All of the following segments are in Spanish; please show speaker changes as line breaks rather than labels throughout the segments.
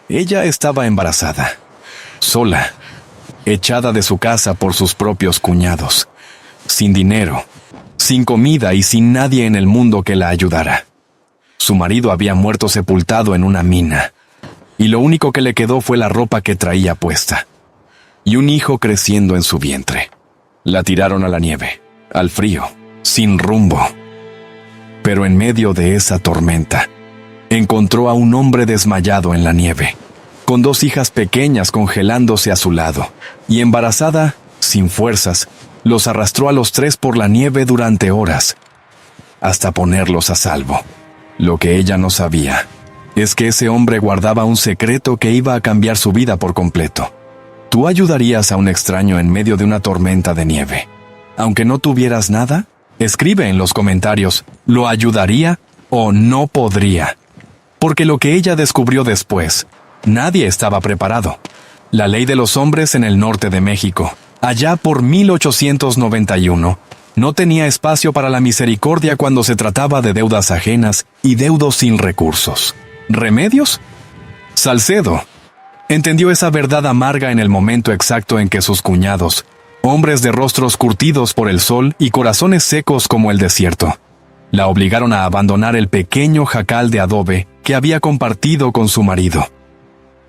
Ella estaba embarazada, sola, echada de su casa por sus propios cuñados, sin dinero, sin comida y sin nadie en el mundo que la ayudara. Su marido había muerto sepultado en una mina, y lo único que le quedó fue la ropa que traía puesta, y un hijo creciendo en su vientre. La tiraron a la nieve, al frío, sin rumbo. Pero en medio de esa tormenta, encontró a un hombre desmayado en la nieve, con 2 hijas pequeñas congelándose a su lado, y embarazada, sin fuerzas, los arrastró a los 3 por la nieve durante horas, hasta ponerlos a salvo. Lo que ella no sabía es que ese hombre guardaba un secreto que iba a cambiar su vida por completo. ¿Tú ayudarías a un extraño en medio de una tormenta de nieve, aunque no tuvieras nada? Escribe en los comentarios, ¿lo ayudaría o no podría? Porque lo que ella descubrió después, nadie estaba preparado. La ley de los hombres en el norte de México, allá por 1891, no tenía espacio para la misericordia cuando se trataba de deudas ajenas y deudos sin recursos. ¿Remedios? Salcedo entendió esa verdad amarga en el momento exacto en que sus cuñados, hombres de rostros curtidos por el sol y corazones secos como el desierto, la obligaron a abandonar el pequeño jacal de adobe que había compartido con su marido.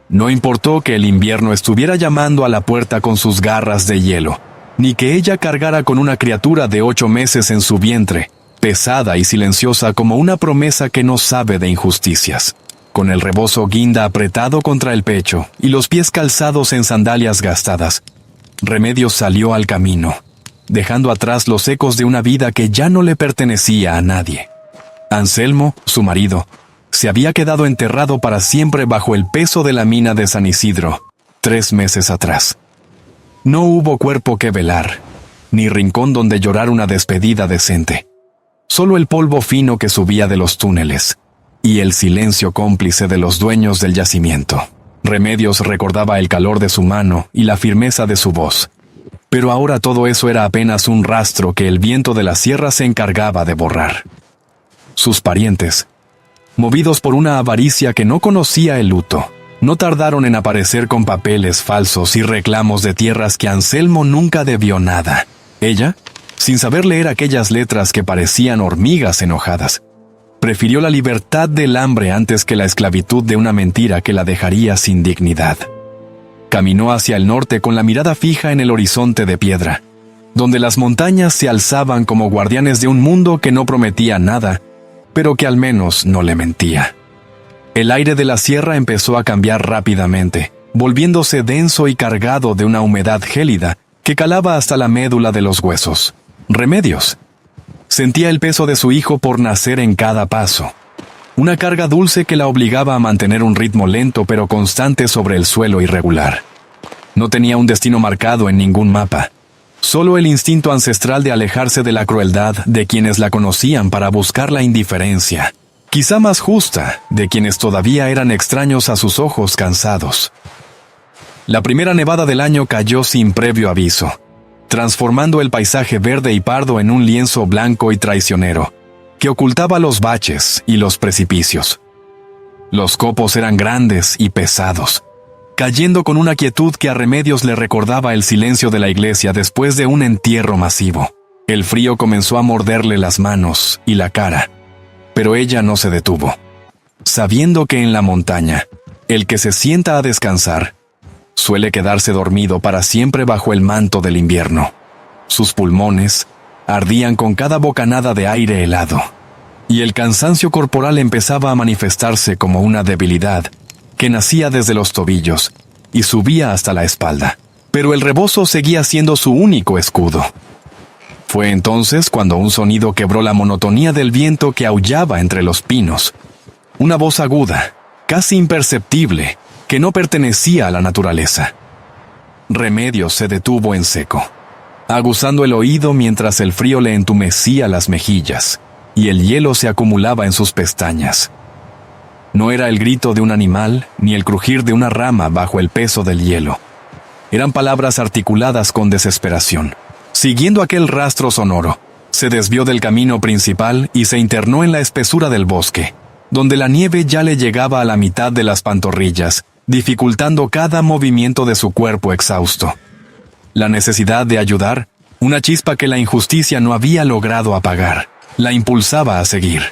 No importó que el invierno estuviera llamando a la puerta con sus garras de hielo, ni que ella cargara con una criatura de 8 meses en su vientre, pesada y silenciosa como una promesa que no sabe de injusticias. Con el rebozo guinda apretado contra el pecho y los pies calzados en sandalias gastadas, Remedios salió al camino, dejando atrás los ecos de una vida que ya no le pertenecía a nadie. Anselmo, su marido, se había quedado enterrado para siempre bajo el peso de la mina de San Isidro, 3 meses atrás. No hubo cuerpo que velar, ni rincón donde llorar una despedida decente. Solo el polvo fino que subía de los túneles, y el silencio cómplice de los dueños del yacimiento. Remedios recordaba el calor de su mano y la firmeza de su voz. Pero ahora todo eso era apenas un rastro que el viento de la sierra se encargaba de borrar. Sus parientes, movidos por una avaricia que no conocía el luto, no tardaron en aparecer con papeles falsos y reclamos de tierras que Anselmo nunca debió nada. Ella, sin saber leer aquellas letras que parecían hormigas enojadas, prefirió la libertad del hambre antes que la esclavitud de una mentira que la dejaría sin dignidad. Caminó hacia el norte con la mirada fija en el horizonte de piedra, donde las montañas se alzaban como guardianes de un mundo que no prometía nada, pero que al menos no le mentía. El aire de la sierra empezó a cambiar rápidamente, volviéndose denso y cargado de una humedad gélida que calaba hasta la médula de los huesos. Remedios sentía el peso de su hijo por nacer en cada paso, una carga dulce que la obligaba a mantener un ritmo lento pero constante sobre el suelo irregular. No tenía un destino marcado en ningún mapa, solo el instinto ancestral de alejarse de la crueldad de quienes la conocían para buscar la indiferencia, quizá más justa, de quienes todavía eran extraños a sus ojos cansados. La primera nevada del año cayó sin previo aviso, transformando el paisaje verde y pardo en un lienzo blanco y traicionero, que ocultaba los baches y los precipicios. Los copos eran grandes y pesados, cayendo con una quietud que a Remedios le recordaba el silencio de la iglesia después de un entierro masivo. El frío comenzó a morderle las manos y la cara, pero ella no se detuvo, sabiendo que en la montaña, el que se sienta a descansar suele quedarse dormido para siempre bajo el manto del invierno. Sus pulmones ardían con cada bocanada de aire helado, y el cansancio corporal empezaba a manifestarse como una debilidad que nacía desde los tobillos y subía hasta la espalda. Pero el rebozo seguía siendo su único escudo. Fue entonces cuando un sonido quebró la monotonía del viento que aullaba entre los pinos. Una voz aguda, casi imperceptible, que no pertenecía a la naturaleza. Remedios se detuvo en seco, aguzando el oído mientras el frío le entumecía las mejillas y el hielo se acumulaba en sus pestañas. No era el grito de un animal ni el crujir de una rama bajo el peso del hielo. Eran palabras articuladas con desesperación. Siguiendo aquel rastro sonoro, se desvió del camino principal y se internó en la espesura del bosque, donde la nieve ya le llegaba a la mitad de las pantorrillas dificultando cada movimiento de su cuerpo exhausto. La necesidad de ayudar, una chispa que la injusticia no había logrado apagar, la impulsaba a seguir.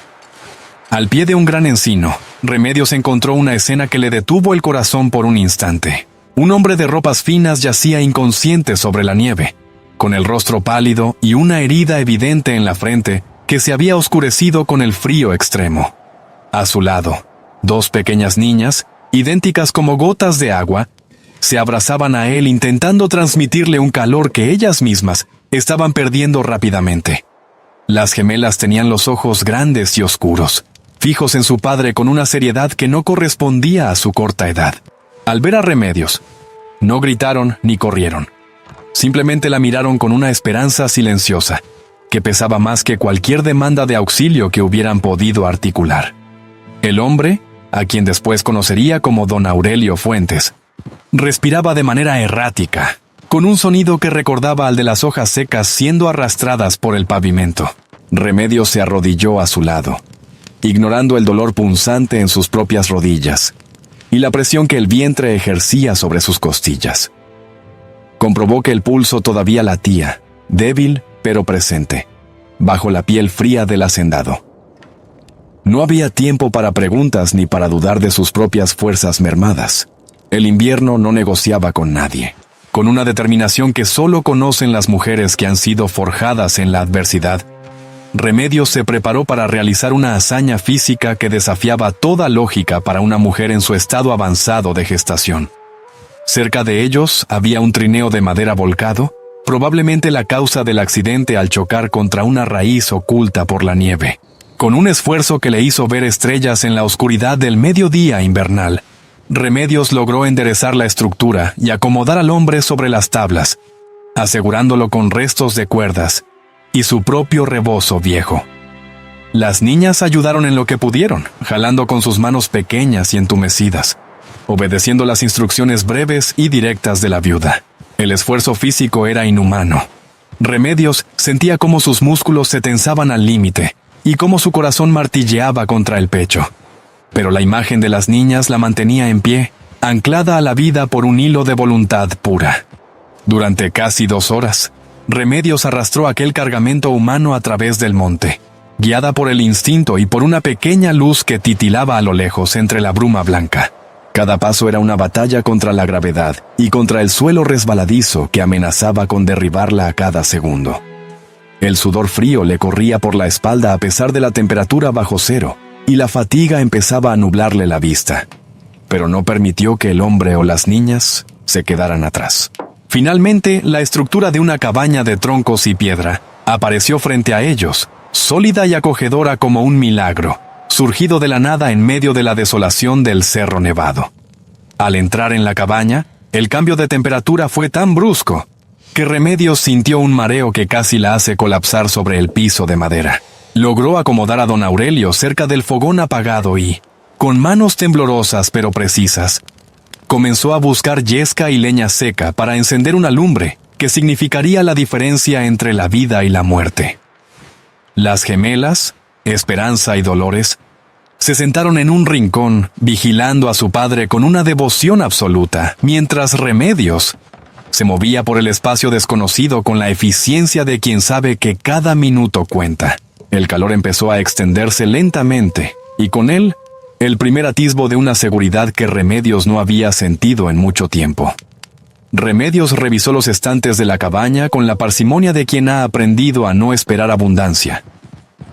Al pie de un gran encino, Remedios encontró una escena que le detuvo el corazón por un instante. Un hombre de ropas finas yacía inconsciente sobre la nieve, con el rostro pálido y una herida evidente en la frente que se había oscurecido con el frío extremo. A su lado, dos pequeñas niñas, idénticas como gotas de agua, se abrazaban a él intentando transmitirle un calor que ellas mismas estaban perdiendo rápidamente. Las gemelas tenían los ojos grandes y oscuros, fijos en su padre con una seriedad que no correspondía a su corta edad. Al ver a Remedios, no gritaron ni corrieron. Simplemente la miraron con una esperanza silenciosa, que pesaba más que cualquier demanda de auxilio que hubieran podido articular. El hombre, a quien después conocería como don Aurelio Fuentes, respiraba de manera errática, con un sonido que recordaba al de las hojas secas siendo arrastradas por el pavimento. Remedios se arrodilló a su lado, ignorando el dolor punzante en sus propias rodillas y la presión que el vientre ejercía sobre sus costillas. Comprobó que el pulso todavía latía, débil pero presente, bajo la piel fría del hacendado. No había tiempo para preguntas ni para dudar de sus propias fuerzas mermadas. El invierno no negociaba con nadie. Con una determinación que solo conocen las mujeres que han sido forjadas en la adversidad, Remedios se preparó para realizar una hazaña física que desafiaba toda lógica para una mujer en su estado avanzado de gestación. Cerca de ellos había un trineo de madera volcado, probablemente la causa del accidente al chocar contra una raíz oculta por la nieve. Con un esfuerzo que le hizo ver estrellas en la oscuridad del mediodía invernal, Remedios logró enderezar la estructura y acomodar al hombre sobre las tablas, asegurándolo con restos de cuerdas y su propio rebozo viejo. Las niñas ayudaron en lo que pudieron, jalando con sus manos pequeñas y entumecidas, obedeciendo las instrucciones breves y directas de la viuda. El esfuerzo físico era inhumano. Remedios sentía cómo sus músculos se tensaban al límite y cómo su corazón martilleaba contra el pecho. Pero la imagen de las niñas la mantenía en pie, anclada a la vida por un hilo de voluntad pura. Durante casi 2 horas, Remedios arrastró aquel cargamento humano a través del monte, guiada por el instinto y por una pequeña luz que titilaba a lo lejos entre la bruma blanca. Cada paso era una batalla contra la gravedad y contra el suelo resbaladizo que amenazaba con derribarla a cada segundo. El sudor frío le corría por la espalda a pesar de la temperatura bajo cero, y la fatiga empezaba a nublarle la vista, pero no permitió que el hombre o las niñas se quedaran atrás. Finalmente, la estructura de una cabaña de troncos y piedra apareció frente a ellos, sólida y acogedora como un milagro, surgido de la nada en medio de la desolación del Cerro Nevado. Al entrar en la cabaña, el cambio de temperatura fue tan brusco que Remedios sintió un mareo que casi la hace colapsar sobre el piso de madera. Logró acomodar a don Aurelio cerca del fogón apagado y, con manos temblorosas pero precisas, comenzó a buscar yesca y leña seca para encender una lumbre que significaría la diferencia entre la vida y la muerte. Las gemelas, Esperanza y Dolores, se sentaron en un rincón vigilando a su padre con una devoción absoluta, mientras Remedios se movía por el espacio desconocido con la eficiencia de quien sabe que cada minuto cuenta. El calor empezó a extenderse lentamente, y con él, el primer atisbo de una seguridad que Remedios no había sentido en mucho tiempo. Remedios revisó los estantes de la cabaña con la parsimonia de quien ha aprendido a no esperar abundancia.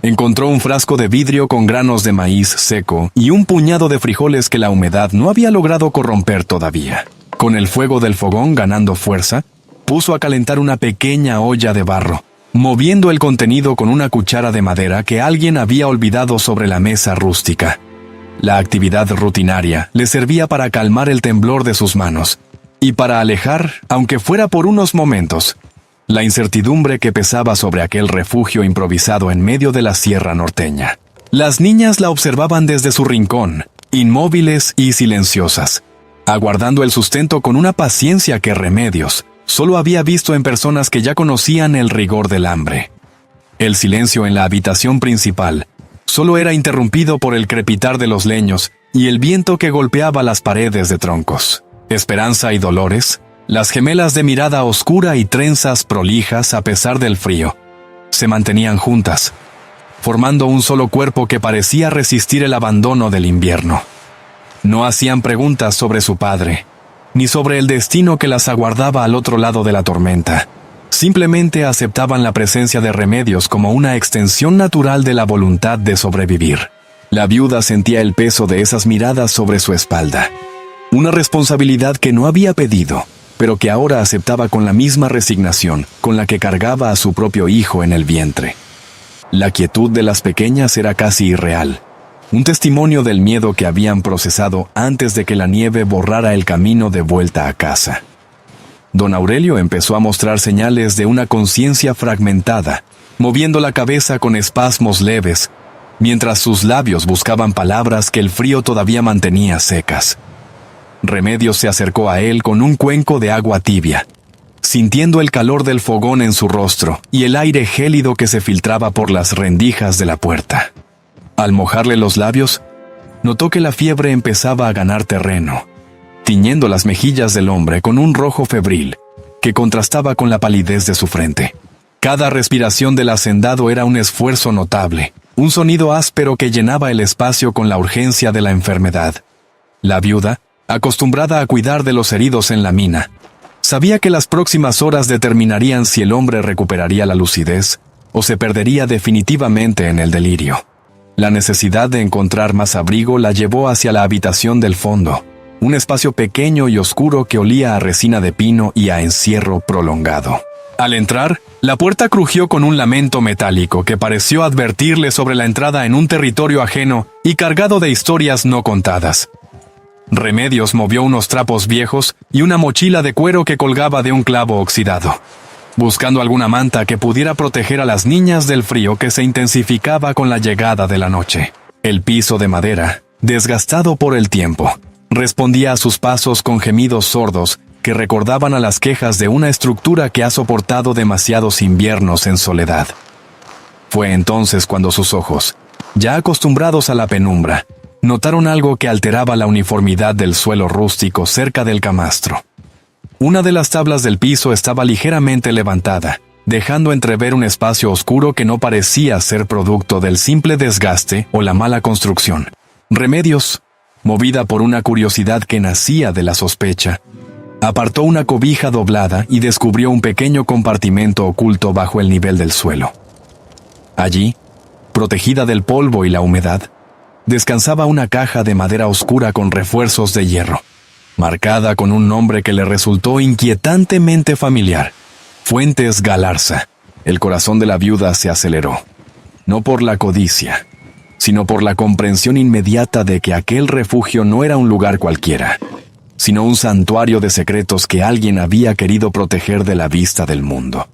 Encontró un frasco de vidrio con granos de maíz seco y un puñado de frijoles que la humedad no había logrado corromper todavía. Con el fuego del fogón ganando fuerza, puso a calentar una pequeña olla de barro, moviendo el contenido con una cuchara de madera que alguien había olvidado sobre la mesa rústica. La actividad rutinaria le servía para calmar el temblor de sus manos y para alejar, aunque fuera por unos momentos, la incertidumbre que pesaba sobre aquel refugio improvisado en medio de la sierra norteña. Las niñas la observaban desde su rincón, inmóviles y silenciosas, aguardando el sustento con una paciencia que Remedios solo había visto en personas que ya conocían el rigor del hambre. El silencio en la habitación principal solo era interrumpido por el crepitar de los leños y el viento que golpeaba las paredes de troncos. Esperanza y Dolores, las gemelas de mirada oscura y trenzas prolijas a pesar del frío, se mantenían juntas, formando un solo cuerpo que parecía resistir el abandono del invierno. No hacían preguntas sobre su padre, ni sobre el destino que las aguardaba al otro lado de la tormenta. Simplemente aceptaban la presencia de Remedios como una extensión natural de la voluntad de sobrevivir. La viuda sentía el peso de esas miradas sobre su espalda. Una responsabilidad que no había pedido, pero que ahora aceptaba con la misma resignación con la que cargaba a su propio hijo en el vientre. La quietud de las pequeñas era casi irreal, un testimonio del miedo que habían procesado antes de que la nieve borrara el camino de vuelta a casa. Don Aurelio empezó a mostrar señales de una conciencia fragmentada, moviendo la cabeza con espasmos leves, mientras sus labios buscaban palabras que el frío todavía mantenía secas. Remedios se acercó a él con un cuenco de agua tibia, sintiendo el calor del fogón en su rostro y el aire gélido que se filtraba por las rendijas de la puerta. Al mojarle los labios, notó que la fiebre empezaba a ganar terreno, tiñendo las mejillas del hombre con un rojo febril que contrastaba con la palidez de su frente. Cada respiración del hacendado era un esfuerzo notable, un sonido áspero que llenaba el espacio con la urgencia de la enfermedad. La viuda, acostumbrada a cuidar de los heridos en la mina, sabía que las próximas horas determinarían si el hombre recuperaría la lucidez o se perdería definitivamente en el delirio. La necesidad de encontrar más abrigo la llevó hacia la habitación del fondo, un espacio pequeño y oscuro que olía a resina de pino y a encierro prolongado. Al entrar, la puerta crujió con un lamento metálico que pareció advertirle sobre la entrada en un territorio ajeno y cargado de historias no contadas. Remedios movió unos trapos viejos y una mochila de cuero que colgaba de un clavo oxidado, buscando alguna manta que pudiera proteger a las niñas del frío que se intensificaba con la llegada de la noche. El piso de madera, desgastado por el tiempo, respondía a sus pasos con gemidos sordos que recordaban a las quejas de una estructura que ha soportado demasiados inviernos en soledad. Fue entonces cuando sus ojos, ya acostumbrados a la penumbra, notaron algo que alteraba la uniformidad del suelo rústico cerca del camastro. Una de las tablas del piso estaba ligeramente levantada, dejando entrever un espacio oscuro que no parecía ser producto del simple desgaste o la mala construcción. Remedios, movida por una curiosidad que nacía de la sospecha, apartó una cobija doblada y descubrió un pequeño compartimento oculto bajo el nivel del suelo. Allí, protegida del polvo y la humedad, descansaba una caja de madera oscura con refuerzos de hierro, marcada con un nombre que le resultó inquietantemente familiar: Fuentes Galarza. El corazón de la viuda se aceleró, no por la codicia, sino por la comprensión inmediata de que aquel refugio no era un lugar cualquiera, sino un santuario de secretos que alguien había querido proteger de la vista del mundo.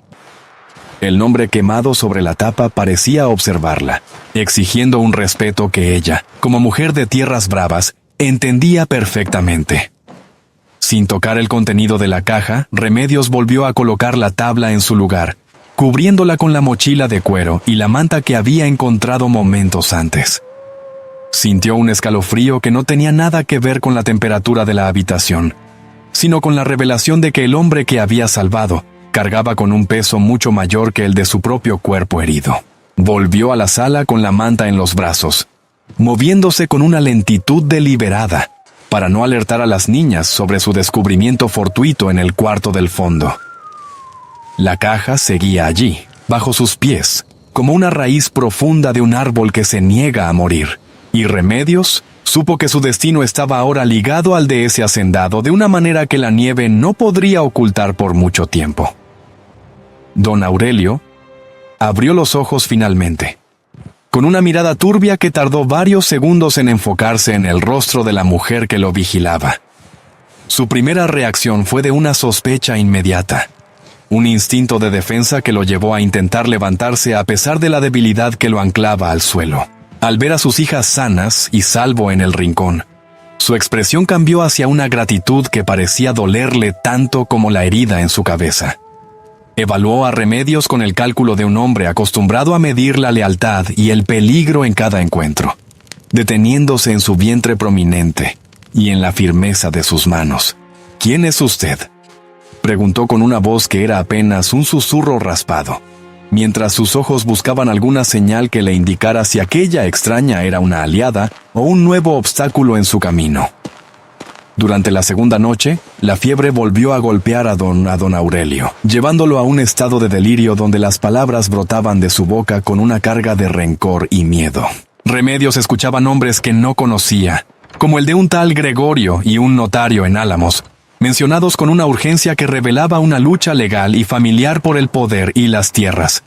El nombre quemado sobre la tapa parecía observarla, exigiendo un respeto que ella, como mujer de tierras bravas, entendía perfectamente. Sin tocar el contenido de la caja, Remedios volvió a colocar la tabla en su lugar, cubriéndola con la mochila de cuero y la manta que había encontrado momentos antes. Sintió un escalofrío que no tenía nada que ver con la temperatura de la habitación, sino con la revelación de que el hombre que había salvado cargaba con un peso mucho mayor que el de su propio cuerpo herido. Volvió a la sala con la manta en los brazos, moviéndose con una lentitud deliberada, para no alertar a las niñas sobre su descubrimiento fortuito en el cuarto del fondo. La caja seguía allí, bajo sus pies, como una raíz profunda de un árbol que se niega a morir, y Remedios supo que su destino estaba ahora ligado al de ese hacendado de una manera que la nieve no podría ocultar por mucho tiempo. Don Aurelio abrió los ojos finalmente, con una mirada turbia que tardó varios segundos en enfocarse en el rostro de la mujer que lo vigilaba. Su primera reacción fue de una sospecha inmediata, un instinto de defensa que lo llevó a intentar levantarse a pesar de la debilidad que lo anclaba al suelo. Al ver a sus hijas sanas y salvo en el rincón, su expresión cambió hacia una gratitud que parecía dolerle tanto como la herida en su cabeza. Evaluó a Remedios con el cálculo de un hombre acostumbrado a medir la lealtad y el peligro en cada encuentro. deteniéndose en su vientre prominente y en la firmeza de sus manos. «¿Quién es usted?», preguntó con una voz que era apenas un susurro raspado, mientras sus ojos buscaban alguna señal que le indicara si aquella extraña era una aliada o un nuevo obstáculo en su camino. Durante la segunda noche, la fiebre volvió a golpear a don Aurelio, llevándolo a un estado de delirio donde las palabras brotaban de su boca con una carga de rencor y miedo. Remedios escuchaba nombres que no conocía, como el de un tal Gregorio y un notario en Álamos, mencionados con una urgencia que revelaba una lucha legal y familiar por el poder y las tierras.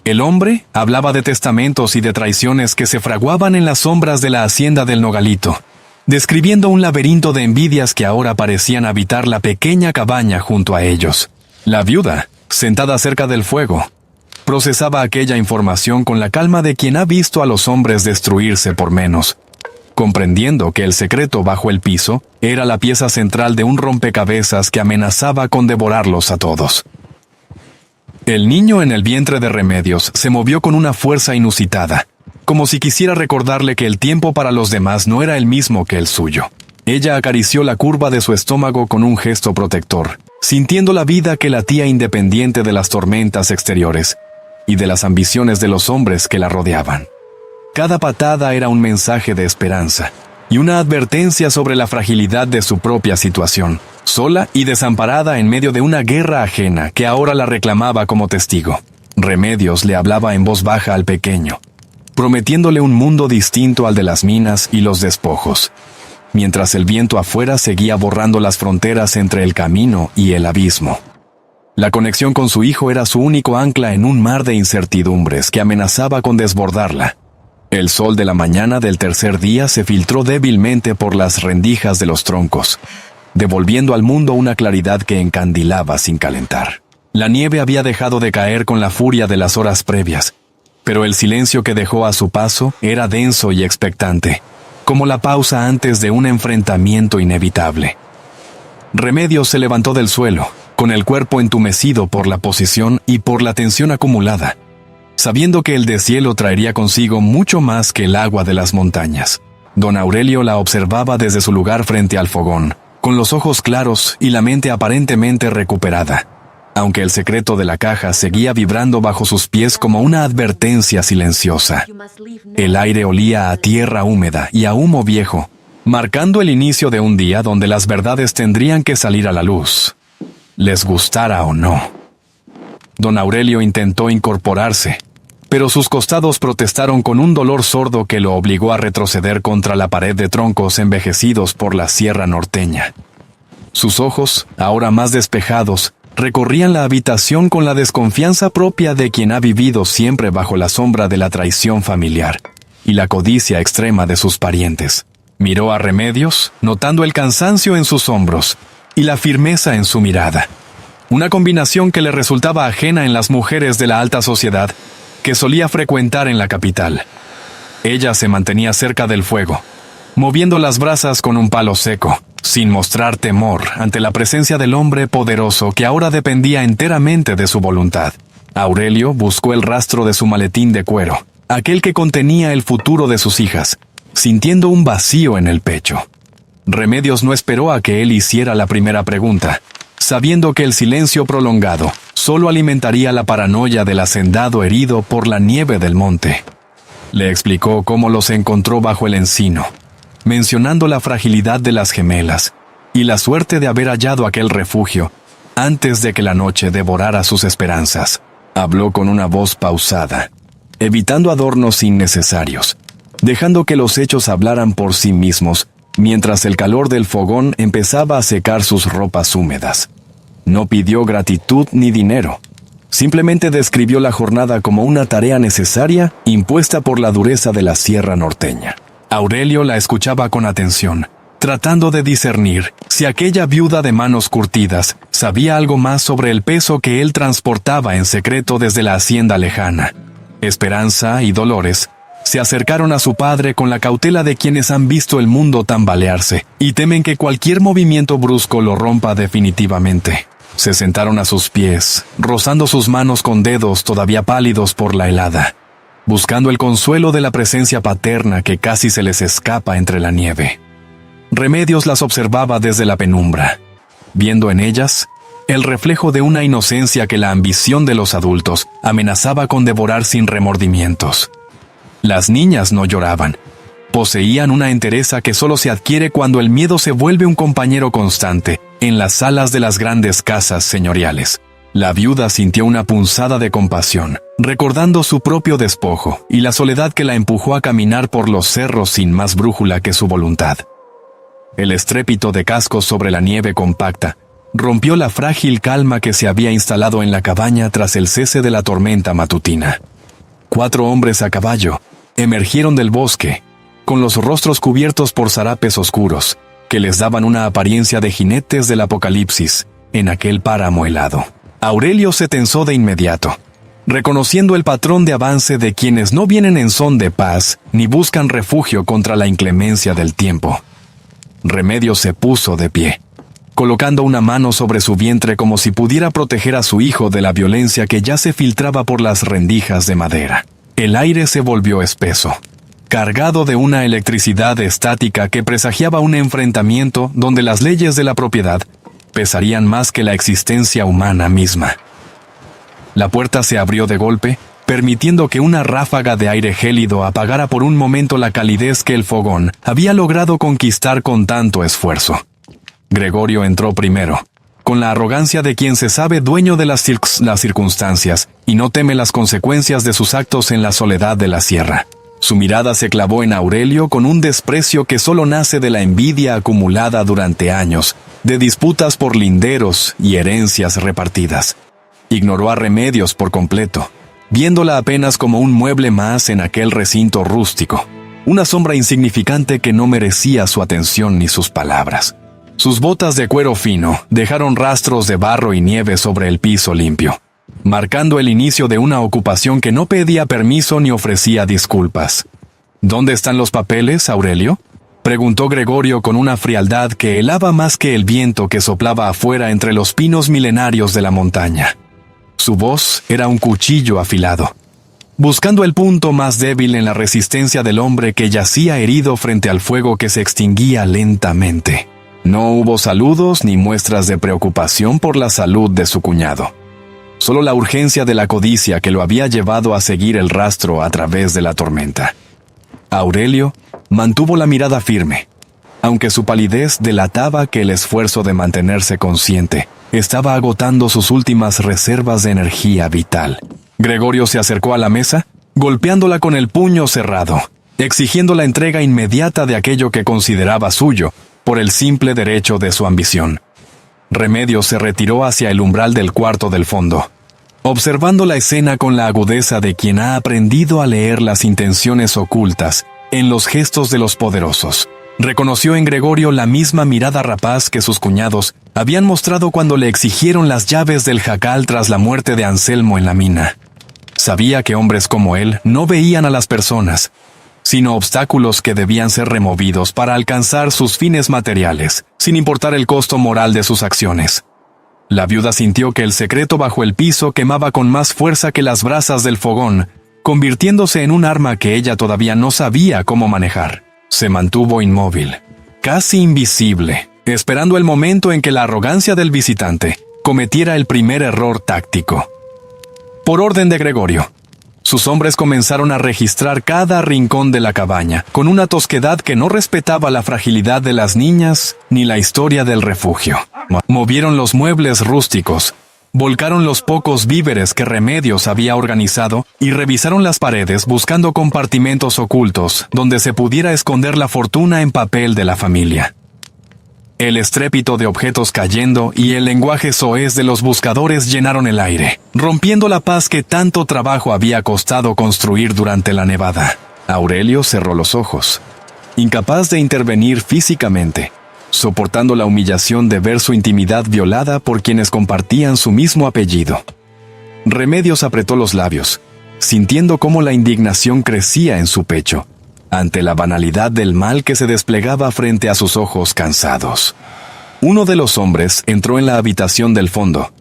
El hombre hablaba de testamentos y de traiciones que se fraguaban en las sombras de la hacienda del Nogalito, describiendo un laberinto de envidias que ahora parecían habitar la pequeña cabaña junto a ellos. La viuda, sentada cerca del fuego, procesaba aquella información con la calma de quien ha visto a los hombres destruirse por menos, comprendiendo que el secreto bajo el piso era la pieza central de un rompecabezas que amenazaba con devorarlos a todos. El niño en el vientre de Remedios se movió con una fuerza inusitada, como si quisiera recordarle que el tiempo para los demás no era el mismo que el suyo. Ella acarició la curva de su estómago con un gesto protector, sintiendo la vida que latía independiente de las tormentas exteriores y de las ambiciones de los hombres que la rodeaban. Cada patada era un mensaje de esperanza y una advertencia sobre la fragilidad de su propia situación, sola y desamparada en medio de una guerra ajena que ahora la reclamaba como testigo. Remedios le hablaba en voz baja al pequeño, prometiéndole un mundo distinto al de las minas y los despojos, mientras el viento afuera seguía borrando las fronteras entre el camino y el abismo. La conexión con su hijo era su único ancla en un mar de incertidumbres que amenazaba con desbordarla. El sol de la mañana del tercer día se filtró débilmente por las rendijas de los troncos, devolviendo al mundo una claridad que encandilaba sin calentar. La nieve había dejado de caer con la furia de las horas previas, pero el silencio que dejó a su paso era denso y expectante, como la pausa antes de un enfrentamiento inevitable. Remedios se levantó del suelo, con el cuerpo entumecido por la posición y por la tensión acumulada, sabiendo que el deshielo traería consigo mucho más que el agua de las montañas. Don Aurelio la observaba desde su lugar frente al fogón, con los ojos claros y la mente aparentemente recuperada, aunque el secreto de la caja seguía vibrando bajo sus pies como una advertencia silenciosa. El aire olía a tierra húmeda y a humo viejo, marcando el inicio de un día donde las verdades tendrían que salir a la luz, les gustara o no. Don Aurelio intentó incorporarse, pero sus costados protestaron con un dolor sordo que lo obligó a retroceder contra la pared de troncos envejecidos por la sierra norteña. Sus ojos, ahora más despejados, recorrían la habitación con la desconfianza propia de quien ha vivido siempre bajo la sombra de la traición familiar y la codicia extrema de sus parientes. Miró a Remedios, notando el cansancio en sus hombros y la firmeza en su mirada, una combinación que le resultaba ajena en las mujeres de la alta sociedad que solía frecuentar en la capital. Ella se mantenía cerca del fuego, moviendo las brasas con un palo seco, sin mostrar temor ante la presencia del hombre poderoso que ahora dependía enteramente de su voluntad. Aurelio buscó el rastro de su maletín de cuero, aquel que contenía el futuro de sus hijas, sintiendo un vacío en el pecho. Remedios no esperó a que él hiciera la primera pregunta, sabiendo que el silencio prolongado solo alimentaría la paranoia del hacendado herido por la nieve del monte. Le explicó cómo los encontró bajo el encino, mencionando la fragilidad de las gemelas y la suerte de haber hallado aquel refugio antes de que la noche devorara sus esperanzas. Habló con una voz pausada, evitando adornos innecesarios, dejando que los hechos hablaran por sí mismos, mientras el calor del fogón empezaba a secar sus ropas húmedas. No pidió gratitud ni dinero. Simplemente describió la jornada como una tarea necesaria impuesta por la dureza de la sierra norteña. Aurelio la escuchaba con atención, tratando de discernir si aquella viuda de manos curtidas sabía algo más sobre el peso que él transportaba en secreto desde la hacienda lejana. Esperanza y Dolores se acercaron a su padre con la cautela de quienes han visto el mundo tambalearse y temen que cualquier movimiento brusco lo rompa definitivamente. Se sentaron a sus pies, rozando sus manos con dedos todavía pálidos por la helada. buscando el consuelo de la presencia paterna que casi se les escapa entre la nieve. Remedios las observaba desde la penumbra, viendo en ellas el reflejo de una inocencia que la ambición de los adultos amenazaba con devorar sin remordimientos. Las niñas no lloraban. Poseían una entereza que solo se adquiere cuando el miedo se vuelve un compañero constante en las salas de las grandes casas señoriales. La viuda sintió una punzada de compasión, recordando su propio despojo y la soledad que la empujó a caminar por los cerros sin más brújula que su voluntad. El estrépito de cascos sobre la nieve compacta rompió la frágil calma que se había instalado en la cabaña tras el cese de la tormenta matutina. 4 hombres a caballo emergieron del bosque, con los rostros cubiertos por zarapes oscuros, que les daban una apariencia de jinetes del apocalipsis en aquel páramo helado. Aurelio se tensó de inmediato, reconociendo el patrón de avance de quienes no vienen en son de paz ni buscan refugio contra la inclemencia del tiempo. Remedios se puso de pie, colocando una mano sobre su vientre como si pudiera proteger a su hijo de la violencia que ya se filtraba por las rendijas de madera. El aire se volvió espeso, cargado de una electricidad estática que presagiaba un enfrentamiento donde las leyes de la propiedad pesarían más que la existencia humana misma. La puerta se abrió de golpe, permitiendo que una ráfaga de aire gélido apagara por un momento la calidez que el fogón había logrado conquistar con tanto esfuerzo. Gregorio entró primero, con la arrogancia de quien se sabe dueño de las circunstancias y no teme las consecuencias de sus actos en la soledad de la sierra. Su mirada se clavó en Aurelio con un desprecio que solo nace de la envidia acumulada durante años, de disputas por linderos y herencias repartidas. Ignoró a Remedios por completo, viéndola apenas como un mueble más en aquel recinto rústico, una sombra insignificante que no merecía su atención ni sus palabras. Sus botas de cuero fino dejaron rastros de barro y nieve sobre el piso limpio, marcando el inicio de una ocupación que no pedía permiso ni ofrecía disculpas. ¿Dónde están los papeles, Aurelio?, preguntó Gregorio con una frialdad que helaba más que el viento que soplaba afuera entre los pinos milenarios de la montaña. Su voz era un cuchillo afilado, buscando el punto más débil en la resistencia del hombre que yacía herido frente al fuego que se extinguía lentamente. No hubo saludos ni muestras de preocupación por la salud de su cuñado. Solo la urgencia de la codicia que lo había llevado a seguir el rastro a través de la tormenta. Aurelio mantuvo la mirada firme, aunque su palidez delataba que el esfuerzo de mantenerse consciente estaba agotando sus últimas reservas de energía vital. Gregorio se acercó a la mesa, golpeándola con el puño cerrado, exigiendo la entrega inmediata de aquello que consideraba suyo, por el simple derecho de su ambición. Remedios se retiró hacia el umbral del cuarto del fondo, observando la escena con la agudeza de quien ha aprendido a leer las intenciones ocultas en los gestos de los poderosos. Reconoció en Gregorio la misma mirada rapaz que sus cuñados habían mostrado cuando le exigieron las llaves del jacal tras la muerte de Anselmo en la mina. Sabía que hombres como él no veían a las personas, sino obstáculos que debían ser removidos para alcanzar sus fines materiales, sin importar el costo moral de sus acciones. La viuda sintió que el secreto bajo el piso quemaba con más fuerza que las brasas del fogón, convirtiéndose en un arma que ella todavía no sabía cómo manejar. Se mantuvo inmóvil, casi invisible, esperando el momento en que la arrogancia del visitante cometiera el primer error táctico. Por orden de Gregorio, sus hombres comenzaron a registrar cada rincón de la cabaña, con una tosquedad que no respetaba la fragilidad de las niñas ni la historia del refugio. Movieron los muebles rústicos, volcaron los pocos víveres que Remedios había organizado y revisaron las paredes buscando compartimentos ocultos donde se pudiera esconder la fortuna en papel de la familia. El estrépito de objetos cayendo y el lenguaje soez de los buscadores llenaron el aire, rompiendo la paz que tanto trabajo había costado construir durante la nevada. Aurelio cerró los ojos, incapaz de intervenir físicamente, soportando la humillación de ver su intimidad violada por quienes compartían su mismo apellido. Remedios apretó los labios, sintiendo cómo la indignación crecía en su pecho, ante la banalidad del mal que se desplegaba frente a sus ojos cansados. Uno de los hombres entró en la habitación del fondo,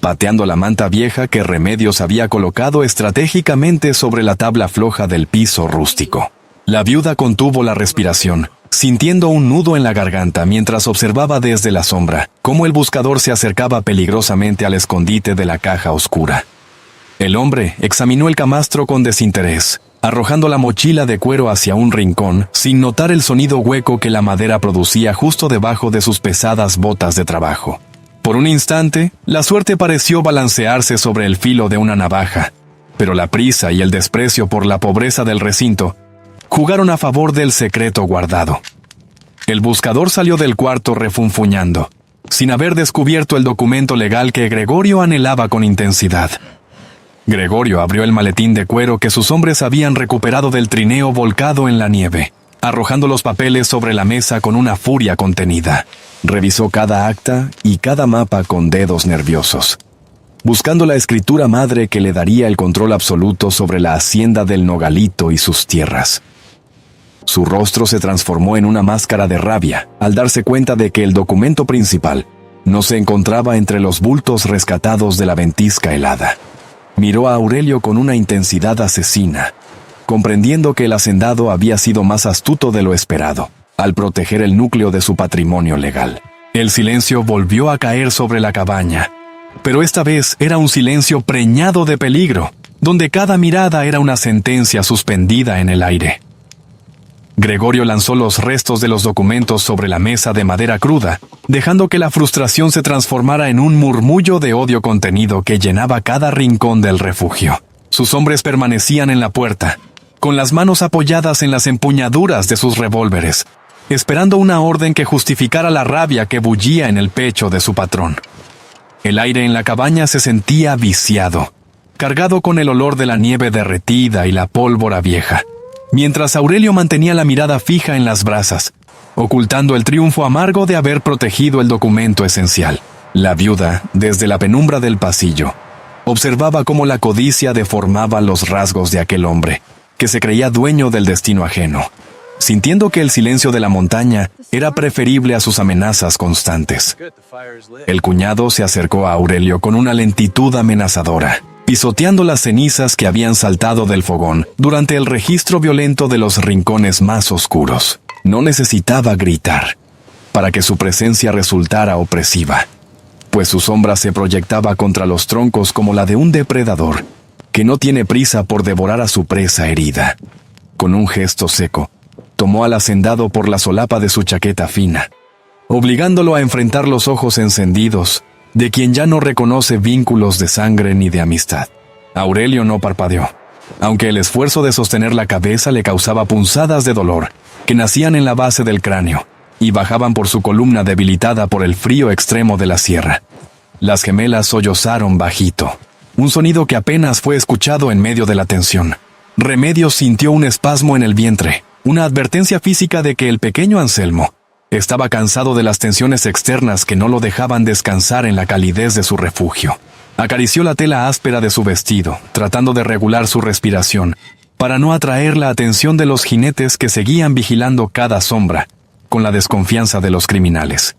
pateando la manta vieja que Remedios había colocado estratégicamente sobre la tabla floja del piso rústico. La viuda contuvo la respiración, sintiendo un nudo en la garganta mientras observaba desde la sombra cómo el buscador se acercaba peligrosamente al escondite de la caja oscura. El hombre examinó el camastro con desinterés, arrojando la mochila de cuero hacia un rincón sin notar el sonido hueco que la madera producía justo debajo de sus pesadas botas de trabajo. Por un instante, la suerte pareció balancearse sobre el filo de una navaja, pero la prisa y el desprecio por la pobreza del recinto jugaron a favor del secreto guardado. El buscador salió del cuarto refunfuñando, sin haber descubierto el documento legal que Gregorio anhelaba con intensidad. Gregorio abrió el maletín de cuero que sus hombres habían recuperado del trineo volcado en la nieve, arrojando los papeles sobre la mesa con una furia contenida. Revisó cada acta y cada mapa con dedos nerviosos, buscando la escritura madre que le daría el control absoluto sobre la hacienda del Nogalito y sus tierras. Su rostro se transformó en una máscara de rabia al darse cuenta de que el documento principal no se encontraba entre los bultos rescatados de la ventisca helada. Miró a Aurelio con una intensidad asesina, comprendiendo que el hacendado había sido más astuto de lo esperado, al proteger el núcleo de su patrimonio legal. El silencio volvió a caer sobre la cabaña, pero esta vez era un silencio preñado de peligro, donde cada mirada era una sentencia suspendida en el aire. Gregorio lanzó los restos de los documentos sobre la mesa de madera cruda, dejando que la frustración se transformara en un murmullo de odio contenido que llenaba cada rincón del refugio. Sus hombres permanecían en la puerta, con las manos apoyadas en las empuñaduras de sus revólveres, esperando una orden que justificara la rabia que bullía en el pecho de su patrón. El aire en la cabaña se sentía viciado, cargado con el olor de la nieve derretida y la pólvora vieja, mientras Aurelio mantenía la mirada fija en las brasas, ocultando el triunfo amargo de haber protegido el documento esencial. La viuda, desde la penumbra del pasillo, observaba cómo la codicia deformaba los rasgos de aquel hombre, que se creía dueño del destino ajeno, sintiendo que el silencio de la montaña era preferible a sus amenazas constantes. El cuñado se acercó a Aurelio con una lentitud amenazadora, pisoteando las cenizas que habían saltado del fogón durante el registro violento de los rincones más oscuros. No necesitaba gritar para que su presencia resultara opresiva, pues su sombra se proyectaba contra los troncos como la de un depredador que no tiene prisa por devorar a su presa herida. Con un gesto seco, tomó al hacendado por la solapa de su chaqueta fina, obligándolo a enfrentar los ojos encendidos de quien ya no reconoce vínculos de sangre ni de amistad. Aurelio no parpadeó, aunque el esfuerzo de sostener la cabeza le causaba punzadas de dolor que nacían en la base del cráneo y bajaban por su columna debilitada por el frío extremo de la sierra. Las gemelas sollozaron bajito, un sonido que apenas fue escuchado en medio de la tensión. Remedios sintió un espasmo en el vientre, una advertencia física de que el pequeño Anselmo estaba cansado de las tensiones externas que no lo dejaban descansar en la calidez de su refugio. Acarició la tela áspera de su vestido, tratando de regular su respiración, para no atraer la atención de los jinetes que seguían vigilando cada sombra, con la desconfianza de los criminales.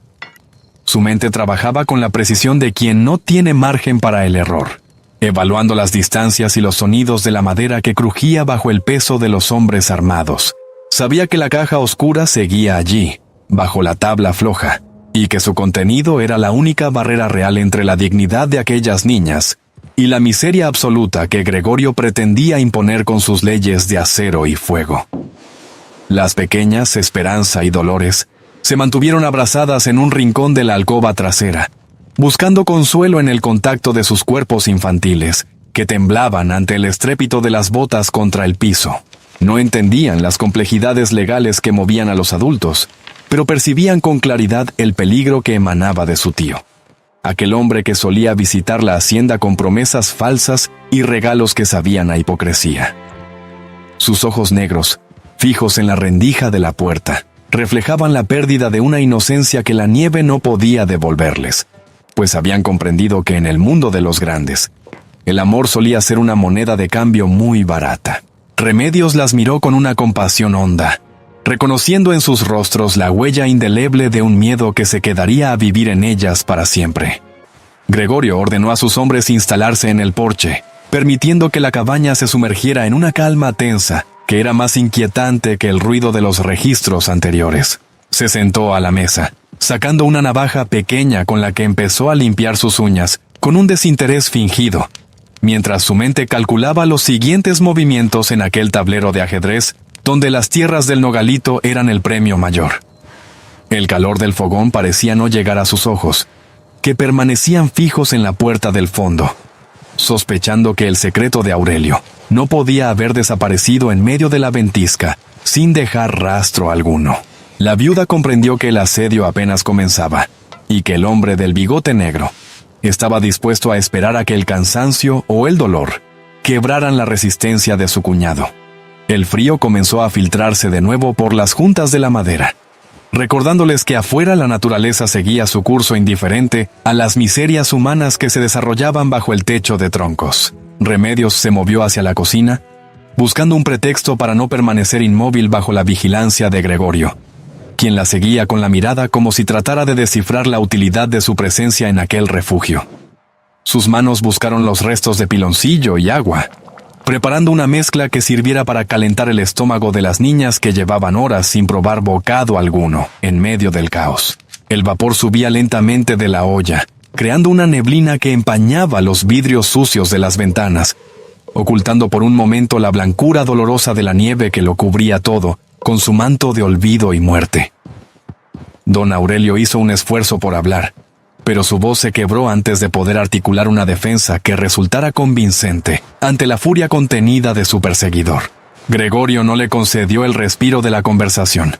Su mente trabajaba con la precisión de quien no tiene margen para el error, evaluando las distancias y los sonidos de la madera que crujía bajo el peso de los hombres armados. Sabía que la caja oscura seguía allí, bajo la tabla floja, y que su contenido era la única barrera real entre la dignidad de aquellas niñas y la miseria absoluta que Gregorio pretendía imponer con sus leyes de acero y fuego. Las pequeñas Esperanza y Dolores se mantuvieron abrazadas en un rincón de la alcoba trasera, buscando consuelo en el contacto de sus cuerpos infantiles, que temblaban ante el estrépito de las botas contra el piso. No entendían las complejidades legales que movían a los adultos, pero percibían con claridad el peligro que emanaba de su tío, aquel hombre que solía visitar la hacienda con promesas falsas y regalos que sabían a hipocresía. Sus ojos negros, fijos en la rendija de la puerta, reflejaban la pérdida de una inocencia que la nieve no podía devolverles, pues habían comprendido que en el mundo de los grandes, el amor solía ser una moneda de cambio muy barata. Remedios las miró con una compasión honda, reconociendo en sus rostros la huella indeleble de un miedo que se quedaría a vivir en ellas para siempre. Gregorio ordenó a sus hombres instalarse en el porche, permitiendo que la cabaña se sumergiera en una calma tensa, que era más inquietante que el ruido de los registros anteriores. Se sentó a la mesa, sacando una navaja pequeña con la que empezó a limpiar sus uñas, con un desinterés fingido, mientras su mente calculaba los siguientes movimientos en aquel tablero de ajedrez, donde las tierras del Nogalito eran el premio mayor. El calor del fogón parecía no llegar a sus ojos, que permanecían fijos en la puerta del fondo, sospechando que el secreto de Aurelio no podía haber desaparecido en medio de la ventisca, sin dejar rastro alguno. La viuda comprendió que el asedio apenas comenzaba, y que el hombre del bigote negro estaba dispuesto a esperar a que el cansancio o el dolor quebraran la resistencia de su cuñado. El frío comenzó a filtrarse de nuevo por las juntas de la madera, recordándoles que afuera la naturaleza seguía su curso indiferente a las miserias humanas que se desarrollaban bajo el techo de troncos. Remedios se movió hacia la cocina, buscando un pretexto para no permanecer inmóvil bajo la vigilancia de Gregorio, quien la seguía con la mirada como si tratara de descifrar la utilidad de su presencia en aquel refugio. Sus manos buscaron los restos de piloncillo y agua, preparando una mezcla que sirviera para calentar el estómago de las niñas que llevaban horas sin probar bocado alguno en medio del caos. El vapor subía lentamente de la olla, creando una neblina que empañaba los vidrios sucios de las ventanas, ocultando por un momento la blancura dolorosa de la nieve que lo cubría todo, con su manto de olvido y muerte. Don Aurelio hizo un esfuerzo por hablar, pero su voz se quebró antes de poder articular una defensa que resultara convincente ante la furia contenida de su perseguidor. Gregorio no le concedió el respiro de la conversación.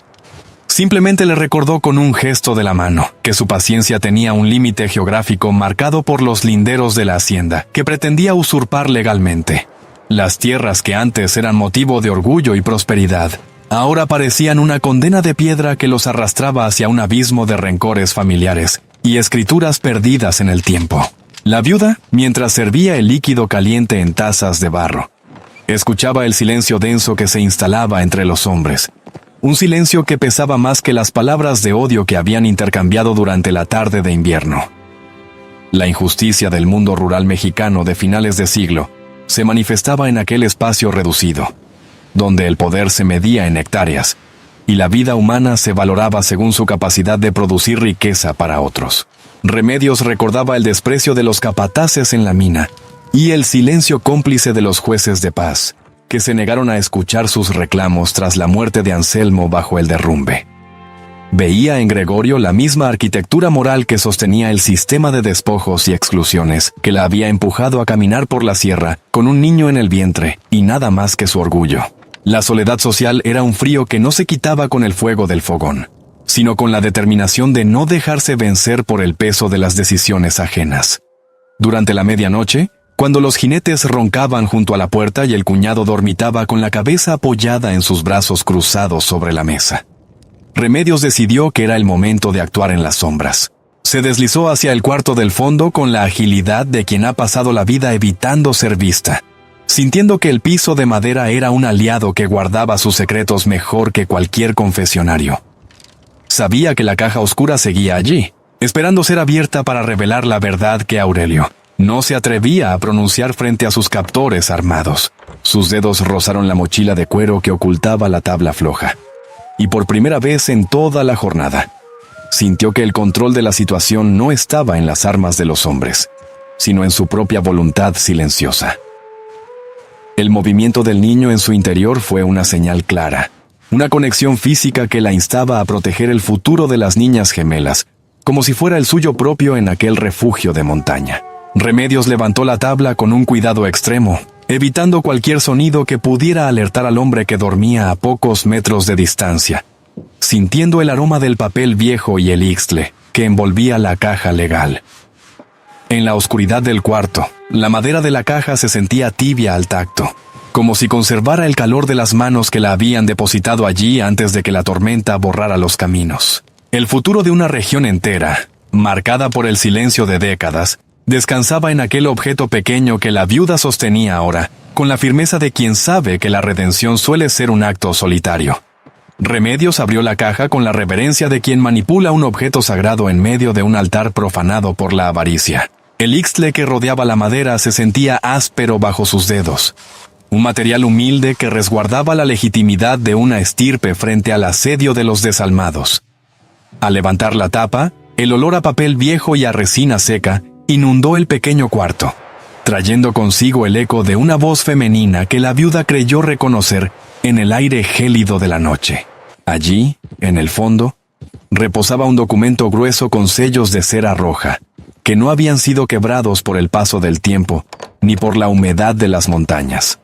Simplemente le recordó con un gesto de la mano que su paciencia tenía un límite geográfico marcado por los linderos de la hacienda que pretendía usurpar legalmente. Las tierras que antes eran motivo de orgullo y prosperidad, ahora parecían una condena de piedra que los arrastraba hacia un abismo de rencores familiares y escrituras perdidas en el tiempo. La viuda, mientras servía el líquido caliente en tazas de barro, escuchaba el silencio denso que se instalaba entre los hombres, un silencio que pesaba más que las palabras de odio que habían intercambiado durante la tarde de invierno. La injusticia del mundo rural mexicano de finales de siglo se manifestaba en aquel espacio reducido, donde el poder se medía en hectáreas, y la vida humana se valoraba según su capacidad de producir riqueza para otros. Remedios recordaba el desprecio de los capataces en la mina, y el silencio cómplice de los jueces de paz, que se negaron a escuchar sus reclamos tras la muerte de Anselmo bajo el derrumbe. Veía en Gregorio la misma arquitectura moral que sostenía el sistema de despojos y exclusiones que la había empujado a caminar por la sierra con un niño en el vientre y nada más que su orgullo. La soledad social era un frío que no se quitaba con el fuego del fogón, sino con la determinación de no dejarse vencer por el peso de las decisiones ajenas. Durante la medianoche, cuando los jinetes roncaban junto a la puerta y el cuñado dormitaba con la cabeza apoyada en sus brazos cruzados sobre la mesa, Remedios decidió que era el momento de actuar en las sombras. Se deslizó hacia el cuarto del fondo con la agilidad de quien ha pasado la vida evitando ser vista, sintiendo que el piso de madera era un aliado que guardaba sus secretos mejor que cualquier confesionario. Sabía que la caja oscura seguía allí, esperando ser abierta para revelar la verdad que Aurelio no se atrevía a pronunciar frente a sus captores armados. Sus dedos rozaron la mochila de cuero que ocultaba la tabla floja, y por primera vez en toda la jornada, sintió que el control de la situación no estaba en las armas de los hombres, sino en su propia voluntad silenciosa. El movimiento del niño en su interior fue una señal clara, una conexión física que la instaba a proteger el futuro de las niñas gemelas, como si fuera el suyo propio en aquel refugio de montaña. Remedios levantó la tabla con un cuidado extremo, evitando cualquier sonido que pudiera alertar al hombre que dormía a pocos metros de distancia, sintiendo el aroma del papel viejo y el ixtle que envolvía la caja legal. En la oscuridad del cuarto, la madera de la caja se sentía tibia al tacto, como si conservara el calor de las manos que la habían depositado allí antes de que la tormenta borrara los caminos. El futuro de una región entera, marcada por el silencio de décadas, descansaba en aquel objeto pequeño que la viuda sostenía ahora, con la firmeza de quien sabe que la redención suele ser un acto solitario. Remedios abrió la caja con la reverencia de quien manipula un objeto sagrado en medio de un altar profanado por la avaricia. El ixtle que rodeaba la madera se sentía áspero bajo sus dedos. Un material humilde que resguardaba la legitimidad de una estirpe frente al asedio de los desalmados. Al levantar la tapa, el olor a papel viejo y a resina seca inundó el pequeño cuarto, trayendo consigo el eco de una voz femenina que la viuda creyó reconocer en el aire gélido de la noche. Allí, en el fondo, reposaba un documento grueso con sellos de cera roja, que no habían sido quebrados por el paso del tiempo, ni por la humedad de las montañas.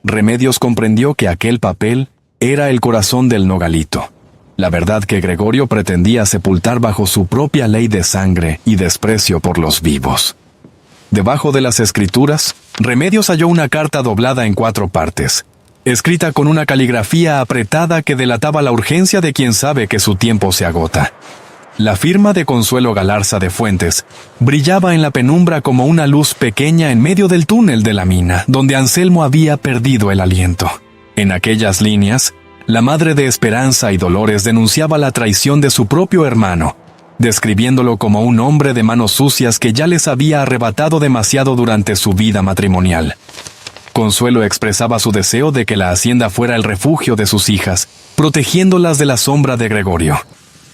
Remedios comprendió que aquel papel era el corazón del nogalito, la verdad que Gregorio pretendía sepultar bajo su propia ley de sangre y desprecio por los vivos. Debajo de las escrituras, Remedios halló una carta doblada en 4 partes, escrita con una caligrafía apretada que delataba la urgencia de quien sabe que su tiempo se agota. La firma de Consuelo Galarza de Fuentes brillaba en la penumbra como una luz pequeña en medio del túnel de la mina, donde Anselmo había perdido el aliento. En aquellas líneas, la madre de Esperanza y Dolores denunciaba la traición de su propio hermano, describiéndolo como un hombre de manos sucias que ya les había arrebatado demasiado durante su vida matrimonial. Consuelo expresaba su deseo de que la hacienda fuera el refugio de sus hijas, protegiéndolas de la sombra de Gregorio,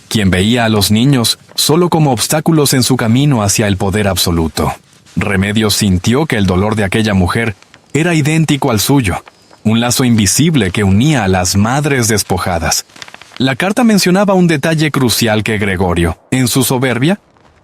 quien veía a los niños solo como obstáculos en su camino hacia el poder absoluto. Remedios sintió que el dolor de aquella mujer era idéntico al suyo, un lazo invisible que unía a las madres despojadas. La carta mencionaba un detalle crucial que Gregorio, en su soberbia,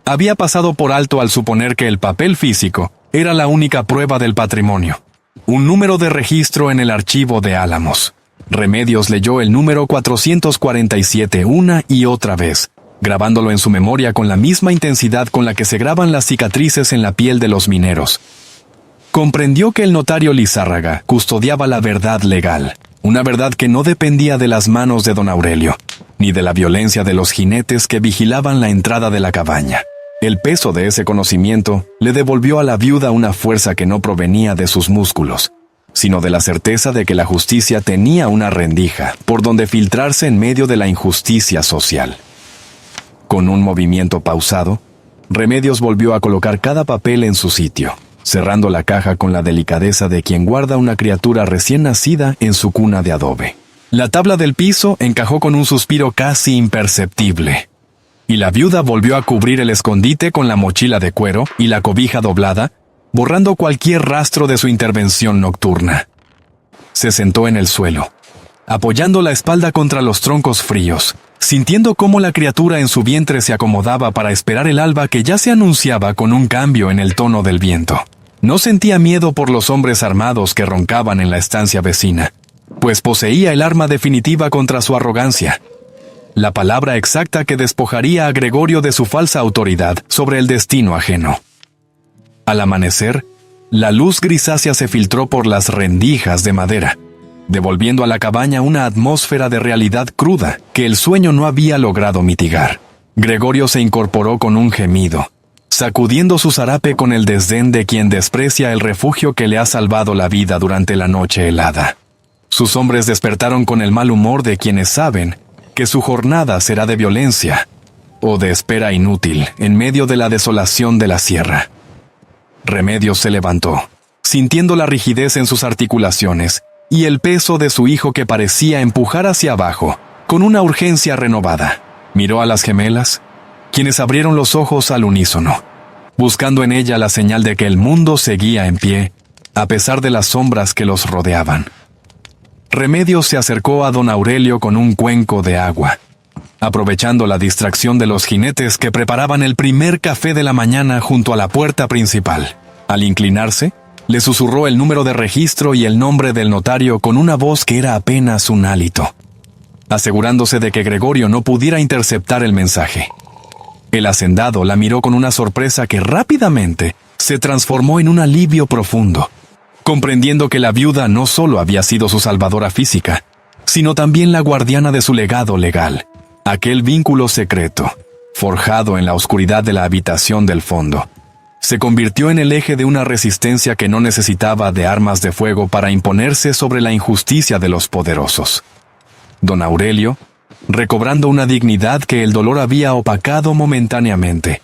había pasado por alto al suponer que el papel físico era la única prueba del patrimonio. Un número de registro en el archivo de Álamos. Remedios leyó el número 447 una y otra vez, grabándolo en su memoria con la misma intensidad con la que se graban las cicatrices en la piel de los mineros. Comprendió que el notario Lizárraga custodiaba la verdad legal, una verdad que no dependía de las manos de don Aurelio, ni de la violencia de los jinetes que vigilaban la entrada de la cabaña. El peso de ese conocimiento le devolvió a la viuda una fuerza que no provenía de sus músculos, sino de la certeza de que la justicia tenía una rendija por donde filtrarse en medio de la injusticia social. Con un movimiento pausado, Remedios volvió a colocar cada papel en su sitio, cerrando la caja con la delicadeza de quien guarda una criatura recién nacida en su cuna de adobe. La tabla del piso encajó con un suspiro casi imperceptible, y la viuda volvió a cubrir el escondite con la mochila de cuero y la cobija doblada, borrando cualquier rastro de su intervención nocturna. Se sentó en el suelo, apoyando la espalda contra los troncos fríos, sintiendo cómo la criatura en su vientre se acomodaba para esperar el alba que ya se anunciaba con un cambio en el tono del viento. No sentía miedo por los hombres armados que roncaban en la estancia vecina, pues poseía el arma definitiva contra su arrogancia, la palabra exacta que despojaría a Gregorio de su falsa autoridad sobre el destino ajeno. Al amanecer, la luz grisácea se filtró por las rendijas de madera, devolviendo a la cabaña una atmósfera de realidad cruda que el sueño no había logrado mitigar. Gregorio se incorporó con un gemido, sacudiendo su zarape con el desdén de quien desprecia el refugio que le ha salvado la vida durante la noche helada. Sus hombres despertaron con el mal humor de quienes saben que su jornada será de violencia o de espera inútil en medio de la desolación de la sierra. Remedios se levantó, sintiendo la rigidez en sus articulaciones y el peso de su hijo que parecía empujar hacia abajo, con una urgencia renovada. Miró a las gemelas, quienes abrieron los ojos al unísono, buscando en ella la señal de que el mundo seguía en pie, a pesar de las sombras que los rodeaban. Remedios se acercó a don Aurelio con un cuenco de agua, aprovechando la distracción de los jinetes que preparaban el primer café de la mañana junto a la puerta principal. Al inclinarse, le susurró el número de registro y el nombre del notario con una voz que era apenas un hálito, asegurándose de que Gregorio no pudiera interceptar el mensaje. El hacendado la miró con una sorpresa que rápidamente se transformó en un alivio profundo, comprendiendo que la viuda no solo había sido su salvadora física, sino también la guardiana de su legado legal, aquel vínculo secreto, forjado en la oscuridad de la habitación del fondo. Se convirtió en el eje de una resistencia que no necesitaba de armas de fuego para imponerse sobre la injusticia de los poderosos. Don Aurelio, recobrando una dignidad que el dolor había opacado momentáneamente,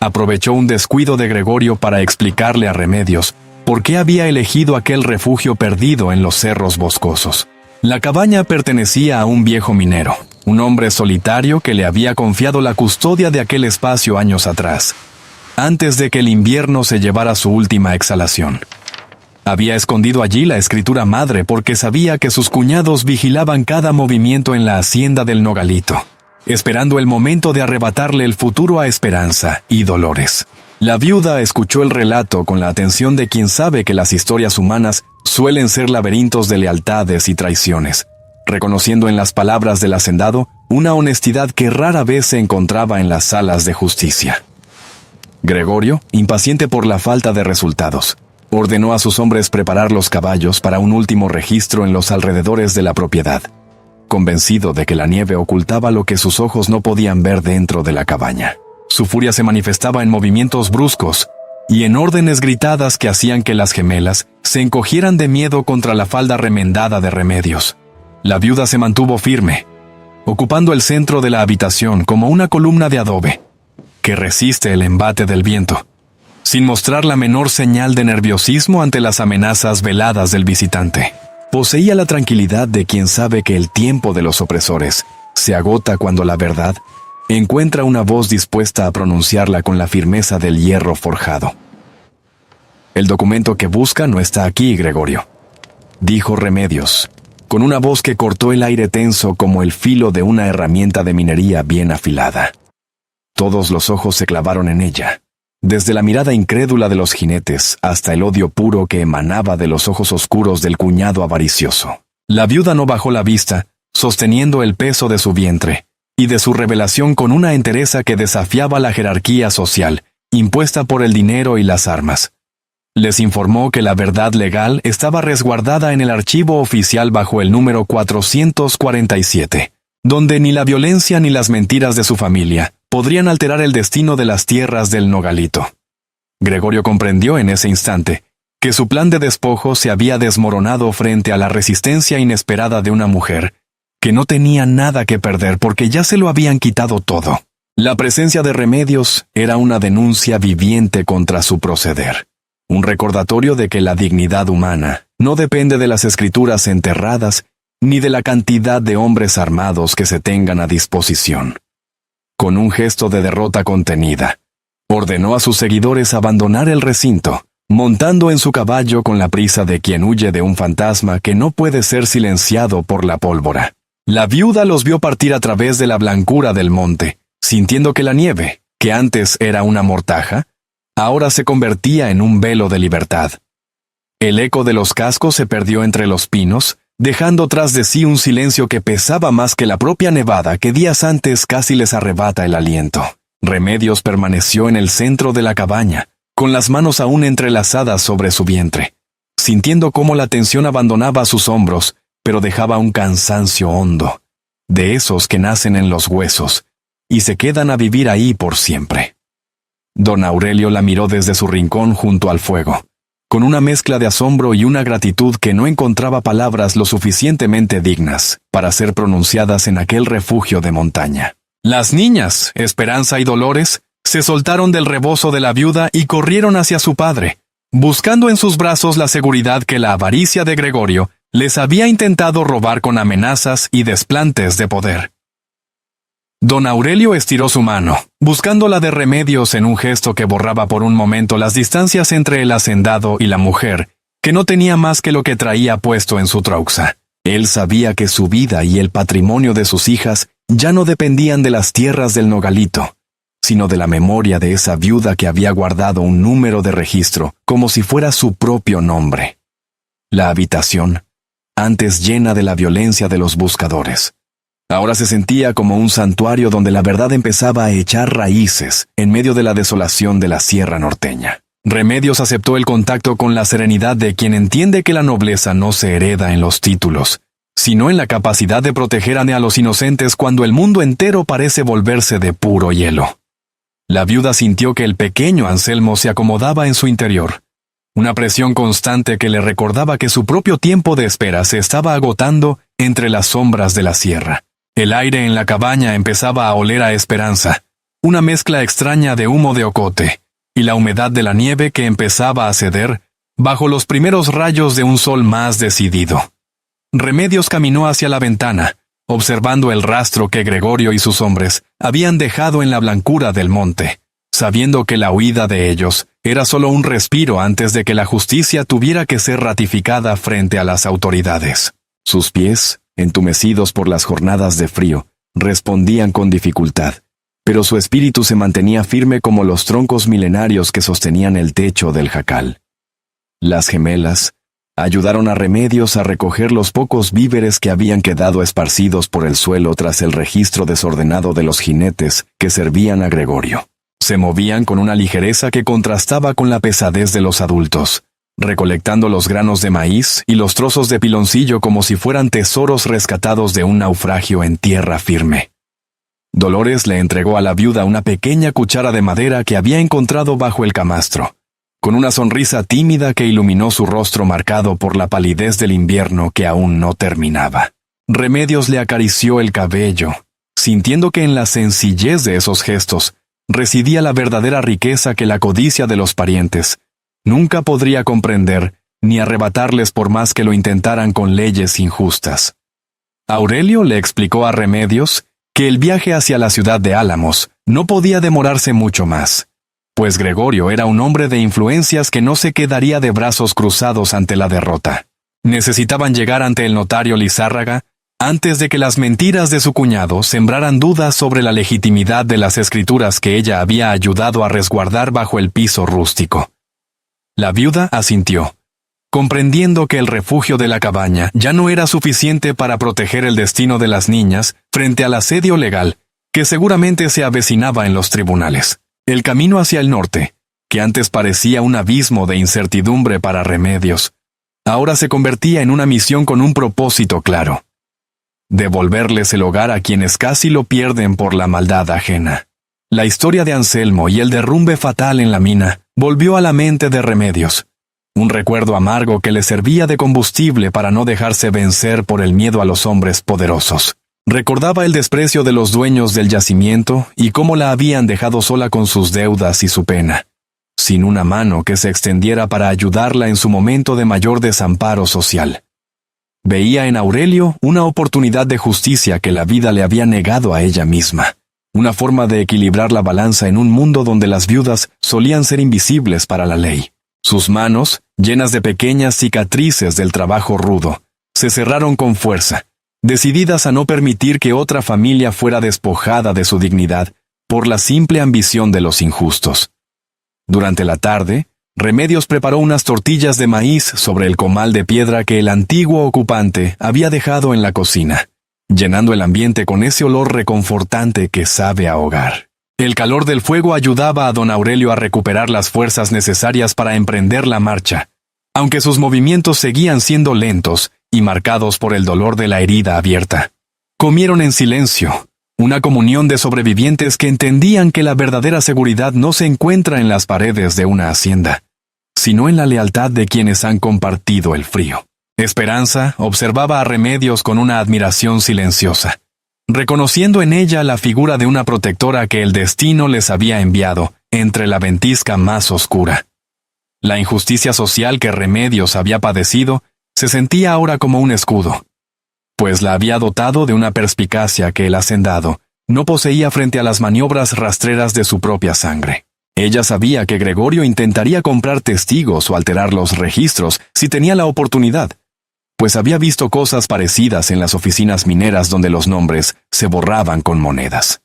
aprovechó un descuido de Gregorio para explicarle a Remedios por qué había elegido aquel refugio perdido en los cerros boscosos. La cabaña pertenecía a un viejo minero, un hombre solitario que le había confiado la custodia de aquel espacio años atrás, antes de que el invierno se llevara su última exhalación. Había escondido allí la escritura madre porque sabía que sus cuñados vigilaban cada movimiento en la hacienda del Nogalito, esperando el momento de arrebatarle el futuro a Esperanza y Dolores. La viuda escuchó el relato con la atención de quien sabe que las historias humanas suelen ser laberintos de lealtades y traiciones, reconociendo en las palabras del hacendado una honestidad que rara vez se encontraba en las salas de justicia. Gregorio, impaciente por la falta de resultados, ordenó a sus hombres preparar los caballos para un último registro en los alrededores de la propiedad, convencido de que la nieve ocultaba lo que sus ojos no podían ver dentro de la cabaña. Su furia se manifestaba en movimientos bruscos y en órdenes gritadas que hacían que las gemelas se encogieran de miedo contra la falda remendada de Remedios. La viuda se mantuvo firme, ocupando el centro de la habitación como una columna de adobe que resiste el embate del viento, sin mostrar la menor señal de nerviosismo ante las amenazas veladas del visitante. Poseía la tranquilidad de quien sabe que el tiempo de los opresores se agota cuando la verdad encuentra una voz dispuesta a pronunciarla con la firmeza del hierro forjado. «El documento que busca no está aquí, Gregorio», dijo Remedios, con una voz que cortó el aire tenso como el filo de una herramienta de minería bien afilada. Todos los ojos se clavaron en ella, desde la mirada incrédula de los jinetes hasta el odio puro que emanaba de los ojos oscuros del cuñado avaricioso. La viuda no bajó la vista, sosteniendo el peso de su vientre y de su revelación con una entereza que desafiaba la jerarquía social, impuesta por el dinero y las armas. Les informó que la verdad legal estaba resguardada en el archivo oficial bajo el número 447, donde ni la violencia ni las mentiras de su familia podrían alterar el destino de las tierras del Nogalito. Gregorio comprendió en ese instante que su plan de despojo se había desmoronado frente a la resistencia inesperada de una mujer que no tenía nada que perder porque ya se lo habían quitado todo. La presencia de Remedios era una denuncia viviente contra su proceder, un recordatorio de que la dignidad humana no depende de las escrituras enterradas ni de la cantidad de hombres armados que se tengan a disposición. Con un gesto de derrota contenida, ordenó a sus seguidores abandonar el recinto, montando en su caballo con la prisa de quien huye de un fantasma que no puede ser silenciado por la pólvora. La viuda los vio partir a través de la blancura del monte, sintiendo que la nieve, que antes era una mortaja, ahora se convertía en un velo de libertad. El eco de los cascos se perdió entre los pinos, dejando tras de sí un silencio que pesaba más que la propia nevada que días antes casi les arrebata el aliento. Remedios permaneció en el centro de la cabaña, con las manos aún entrelazadas sobre su vientre, sintiendo cómo la tensión abandonaba sus hombros, pero dejaba un cansancio hondo, de esos que nacen en los huesos, y se quedan a vivir ahí por siempre. Don Aurelio la miró desde su rincón junto al fuego, con una mezcla de asombro y una gratitud que no encontraba palabras lo suficientemente dignas para ser pronunciadas en aquel refugio de montaña. Las niñas, Esperanza y Dolores, se soltaron del rebozo de la viuda y corrieron hacia su padre, buscando en sus brazos la seguridad que la avaricia de Gregorio les había intentado robar con amenazas y desplantes de poder. Don Aurelio estiró su mano, buscando la de Remedios en un gesto que borraba por un momento las distancias entre el hacendado y la mujer, que no tenía más que lo que traía puesto en su trouxa. Él sabía que su vida y el patrimonio de sus hijas ya no dependían de las tierras del Nogalito, sino de la memoria de esa viuda que había guardado un número de registro como si fuera su propio nombre. La habitación, antes llena de la violencia de los buscadores, ahora se sentía como un santuario donde la verdad empezaba a echar raíces en medio de la desolación de la sierra norteña. Remedios aceptó el contacto con la serenidad de quien entiende que la nobleza no se hereda en los títulos, sino en la capacidad de proteger a los inocentes cuando el mundo entero parece volverse de puro hielo. La viuda sintió que el pequeño Anselmo se acomodaba en su interior, una presión constante que le recordaba que su propio tiempo de espera se estaba agotando entre las sombras de la sierra. El aire en la cabaña empezaba a oler a esperanza, una mezcla extraña de humo de ocote y la humedad de la nieve que empezaba a ceder bajo los primeros rayos de un sol más decidido. Remedios caminó hacia la ventana, observando el rastro que Gregorio y sus hombres habían dejado en la blancura del monte, sabiendo que la huida de ellos era solo un respiro antes de que la justicia tuviera que ser ratificada frente a las autoridades. Sus pies, entumecidos por las jornadas de frío, respondían con dificultad, pero su espíritu se mantenía firme como los troncos milenarios que sostenían el techo del jacal. Las gemelas ayudaron a Remedios a recoger los pocos víveres que habían quedado esparcidos por el suelo tras el registro desordenado de los jinetes que servían a Gregorio. Se movían con una ligereza que contrastaba con la pesadez de los adultos, recolectando los granos de maíz y los trozos de piloncillo como si fueran tesoros rescatados de un naufragio en tierra firme. Dolores le entregó a la viuda una pequeña cuchara de madera que había encontrado bajo el camastro, con una sonrisa tímida que iluminó su rostro marcado por la palidez del invierno que aún no terminaba. Remedios le acarició el cabello, sintiendo que en la sencillez de esos gestos residía la verdadera riqueza que la codicia de los parientes nunca podría comprender ni arrebatarles por más que lo intentaran con leyes injustas. Aurelio le explicó a Remedios que el viaje hacia la ciudad de Álamos no podía demorarse mucho más, pues Gregorio era un hombre de influencias que no se quedaría de brazos cruzados ante la derrota. Necesitaban llegar ante el notario Lizárraga antes de que las mentiras de su cuñado sembraran dudas sobre la legitimidad de las escrituras que ella había ayudado a resguardar bajo el piso rústico. La viuda asintió, comprendiendo que el refugio de la cabaña ya no era suficiente para proteger el destino de las niñas frente al asedio legal que seguramente se avecinaba en los tribunales. El camino hacia el norte, que antes parecía un abismo de incertidumbre para Remedios, ahora se convertía en una misión con un propósito claro: devolverles el hogar a quienes casi lo pierden por la maldad ajena. La historia de Anselmo y el derrumbe fatal en la mina volvió a la mente de Remedios, un recuerdo amargo que le servía de combustible para no dejarse vencer por el miedo a los hombres poderosos. Recordaba el desprecio de los dueños del yacimiento y cómo la habían dejado sola con sus deudas y su pena, sin una mano que se extendiera para ayudarla en su momento de mayor desamparo social. Veía en Aurelio una oportunidad de justicia que la vida le había negado a ella misma, una forma de equilibrar la balanza en un mundo donde las viudas solían ser invisibles para la ley. Sus manos, llenas de pequeñas cicatrices del trabajo rudo, se cerraron con fuerza, decididas a no permitir que otra familia fuera despojada de su dignidad por la simple ambición de los injustos. Durante la tarde, Remedios preparó unas tortillas de maíz sobre el comal de piedra que el antiguo ocupante había dejado en la cocina, llenando el ambiente con ese olor reconfortante que sabe a hogar. El calor del fuego ayudaba a don Aurelio a recuperar las fuerzas necesarias para emprender la marcha, aunque sus movimientos seguían siendo lentos y marcados por el dolor de la herida abierta. Comieron en silencio, una comunión de sobrevivientes que entendían que la verdadera seguridad no se encuentra en las paredes de una hacienda, sino en la lealtad de quienes han compartido el frío. Esperanza observaba a Remedios con una admiración silenciosa, reconociendo en ella la figura de una protectora que el destino les había enviado entre la ventisca más oscura. La injusticia social que Remedios había padecido se sentía ahora como un escudo, pues la había dotado de una perspicacia que el hacendado no poseía frente a las maniobras rastreras de su propia sangre. Ella sabía que Gregorio intentaría comprar testigos o alterar los registros si tenía la oportunidad, pues había visto cosas parecidas en las oficinas mineras donde los nombres se borraban con monedas.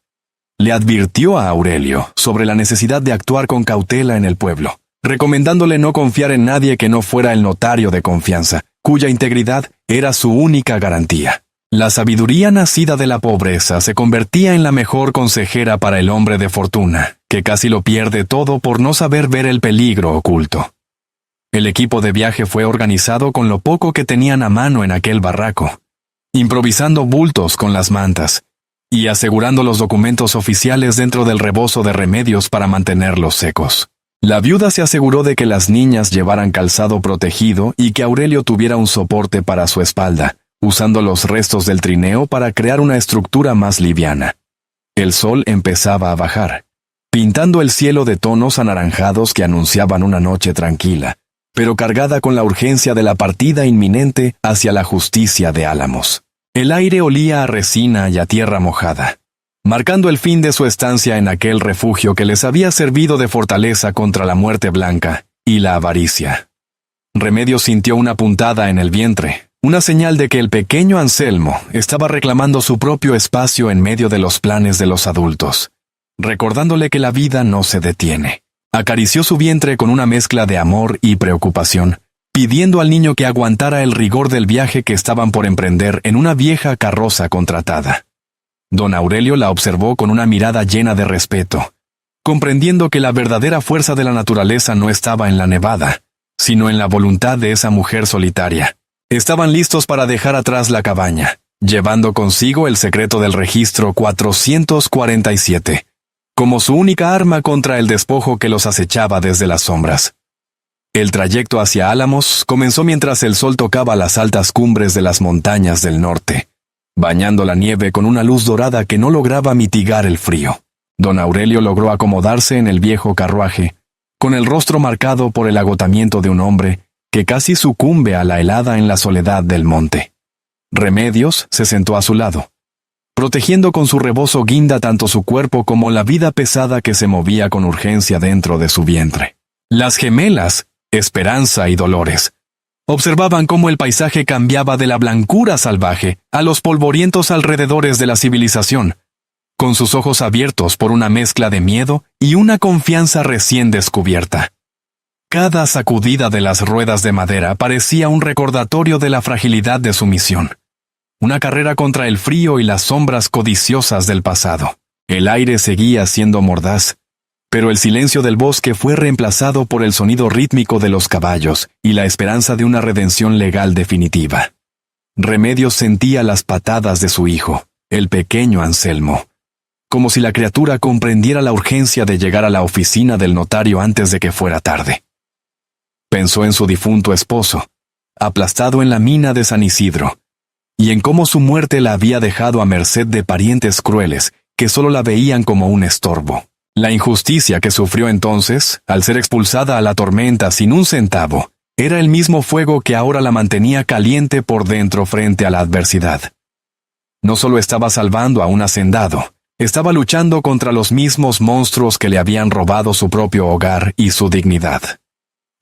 Le advirtió a Aurelio sobre la necesidad de actuar con cautela en el pueblo, recomendándole no confiar en nadie que no fuera el notario de confianza, cuya integridad era su única garantía. La sabiduría nacida de la pobreza se convertía en la mejor consejera para el hombre de fortuna, que casi lo pierde todo por no saber ver el peligro oculto. El equipo de viaje fue organizado con lo poco que tenían a mano en aquel barraco, improvisando bultos con las mantas y asegurando los documentos oficiales dentro del rebozo de Remedios para mantenerlos secos. La viuda se aseguró de que las niñas llevaran calzado protegido y que Aurelio tuviera un soporte para su espalda, usando los restos del trineo para crear una estructura más liviana. El sol empezaba a bajar, pintando el cielo de tonos anaranjados que anunciaban una noche tranquila, pero cargada con la urgencia de la partida inminente hacia la justicia de Álamos. El aire olía a resina y a tierra mojada, marcando el fin de su estancia en aquel refugio que les había servido de fortaleza contra la muerte blanca y la avaricia. Remedios sintió una puntada en el vientre, una señal de que el pequeño Anselmo estaba reclamando su propio espacio en medio de los planes de los adultos, recordándole que la vida no se detiene. Acarició su vientre con una mezcla de amor y preocupación, pidiendo al niño que aguantara el rigor del viaje que estaban por emprender en una vieja carroza contratada. Don Aurelio la observó con una mirada llena de respeto, comprendiendo que la verdadera fuerza de la naturaleza no estaba en la nevada, sino en la voluntad de esa mujer solitaria. Estaban listos para dejar atrás la cabaña, llevando consigo el secreto del registro 447, como su única arma contra el despojo que los acechaba desde las sombras. El trayecto hacia Álamos comenzó mientras el sol tocaba las altas cumbres de las montañas del norte, bañando la nieve con una luz dorada que no lograba mitigar el frío. Don Aurelio logró acomodarse en el viejo carruaje, con el rostro marcado por el agotamiento de un hombre que casi sucumbe a la helada en la soledad del monte. Remedios se sentó a su lado, protegiendo con su rebozo guinda tanto su cuerpo como la vida pesada que se movía con urgencia dentro de su vientre. Las gemelas, Esperanza y Dolores, observaban cómo el paisaje cambiaba de la blancura salvaje a los polvorientos alrededores de la civilización, con sus ojos abiertos por una mezcla de miedo y una confianza recién descubierta. Cada sacudida de las ruedas de madera parecía un recordatorio de la fragilidad de su misión. Una carrera contra el frío y las sombras codiciosas del pasado. El aire seguía siendo mordaz, pero el silencio del bosque fue reemplazado por el sonido rítmico de los caballos y la esperanza de una redención legal definitiva. Remedios sentía las patadas de su hijo, el pequeño Anselmo, como si la criatura comprendiera la urgencia de llegar a la oficina del notario antes de que fuera tarde. Pensó en su difunto esposo, aplastado en la mina de San Isidro, y en cómo su muerte la había dejado a merced de parientes crueles que solo la veían como un estorbo. La injusticia que sufrió entonces, al ser expulsada a la tormenta sin un centavo, era el mismo fuego que ahora la mantenía caliente por dentro frente a la adversidad. No solo estaba salvando a un hacendado, estaba luchando contra los mismos monstruos que le habían robado su propio hogar y su dignidad.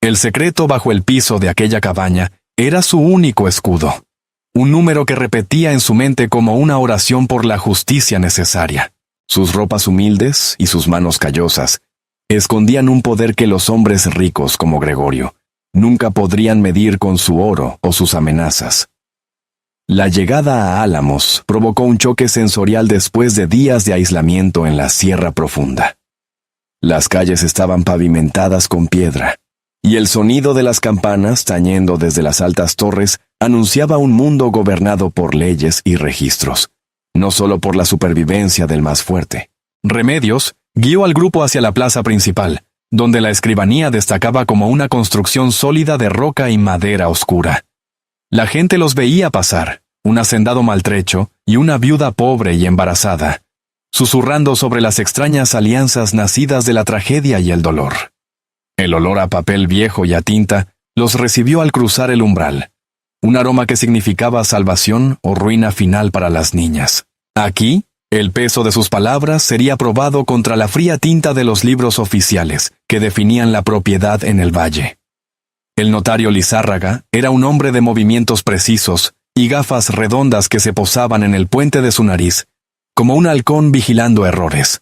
El secreto bajo el piso de aquella cabaña era su único escudo, un número que repetía en su mente como una oración por la justicia necesaria. Sus ropas humildes y sus manos callosas escondían un poder que los hombres ricos como Gregorio nunca podrían medir con su oro o sus amenazas. La llegada a Álamos provocó un choque sensorial después de días de aislamiento en la Sierra Profunda. Las calles estaban pavimentadas con piedra, y el sonido de las campanas tañendo desde las altas torres anunciaba un mundo gobernado por leyes y registros, no solo por la supervivencia del más fuerte. Remedios guió al grupo hacia la plaza principal, donde la escribanía destacaba como una construcción sólida de roca y madera oscura. La gente los veía pasar, un hacendado maltrecho y una viuda pobre y embarazada, susurrando sobre las extrañas alianzas nacidas de la tragedia y el dolor. El olor a papel viejo y a tinta los recibió al cruzar el umbral, un aroma que significaba salvación o ruina final para las niñas. Aquí, el peso de sus palabras sería probado contra la fría tinta de los libros oficiales que definían la propiedad en el valle. El notario Lizárraga era un hombre de movimientos precisos y gafas redondas que se posaban en el puente de su nariz, como un halcón vigilando errores.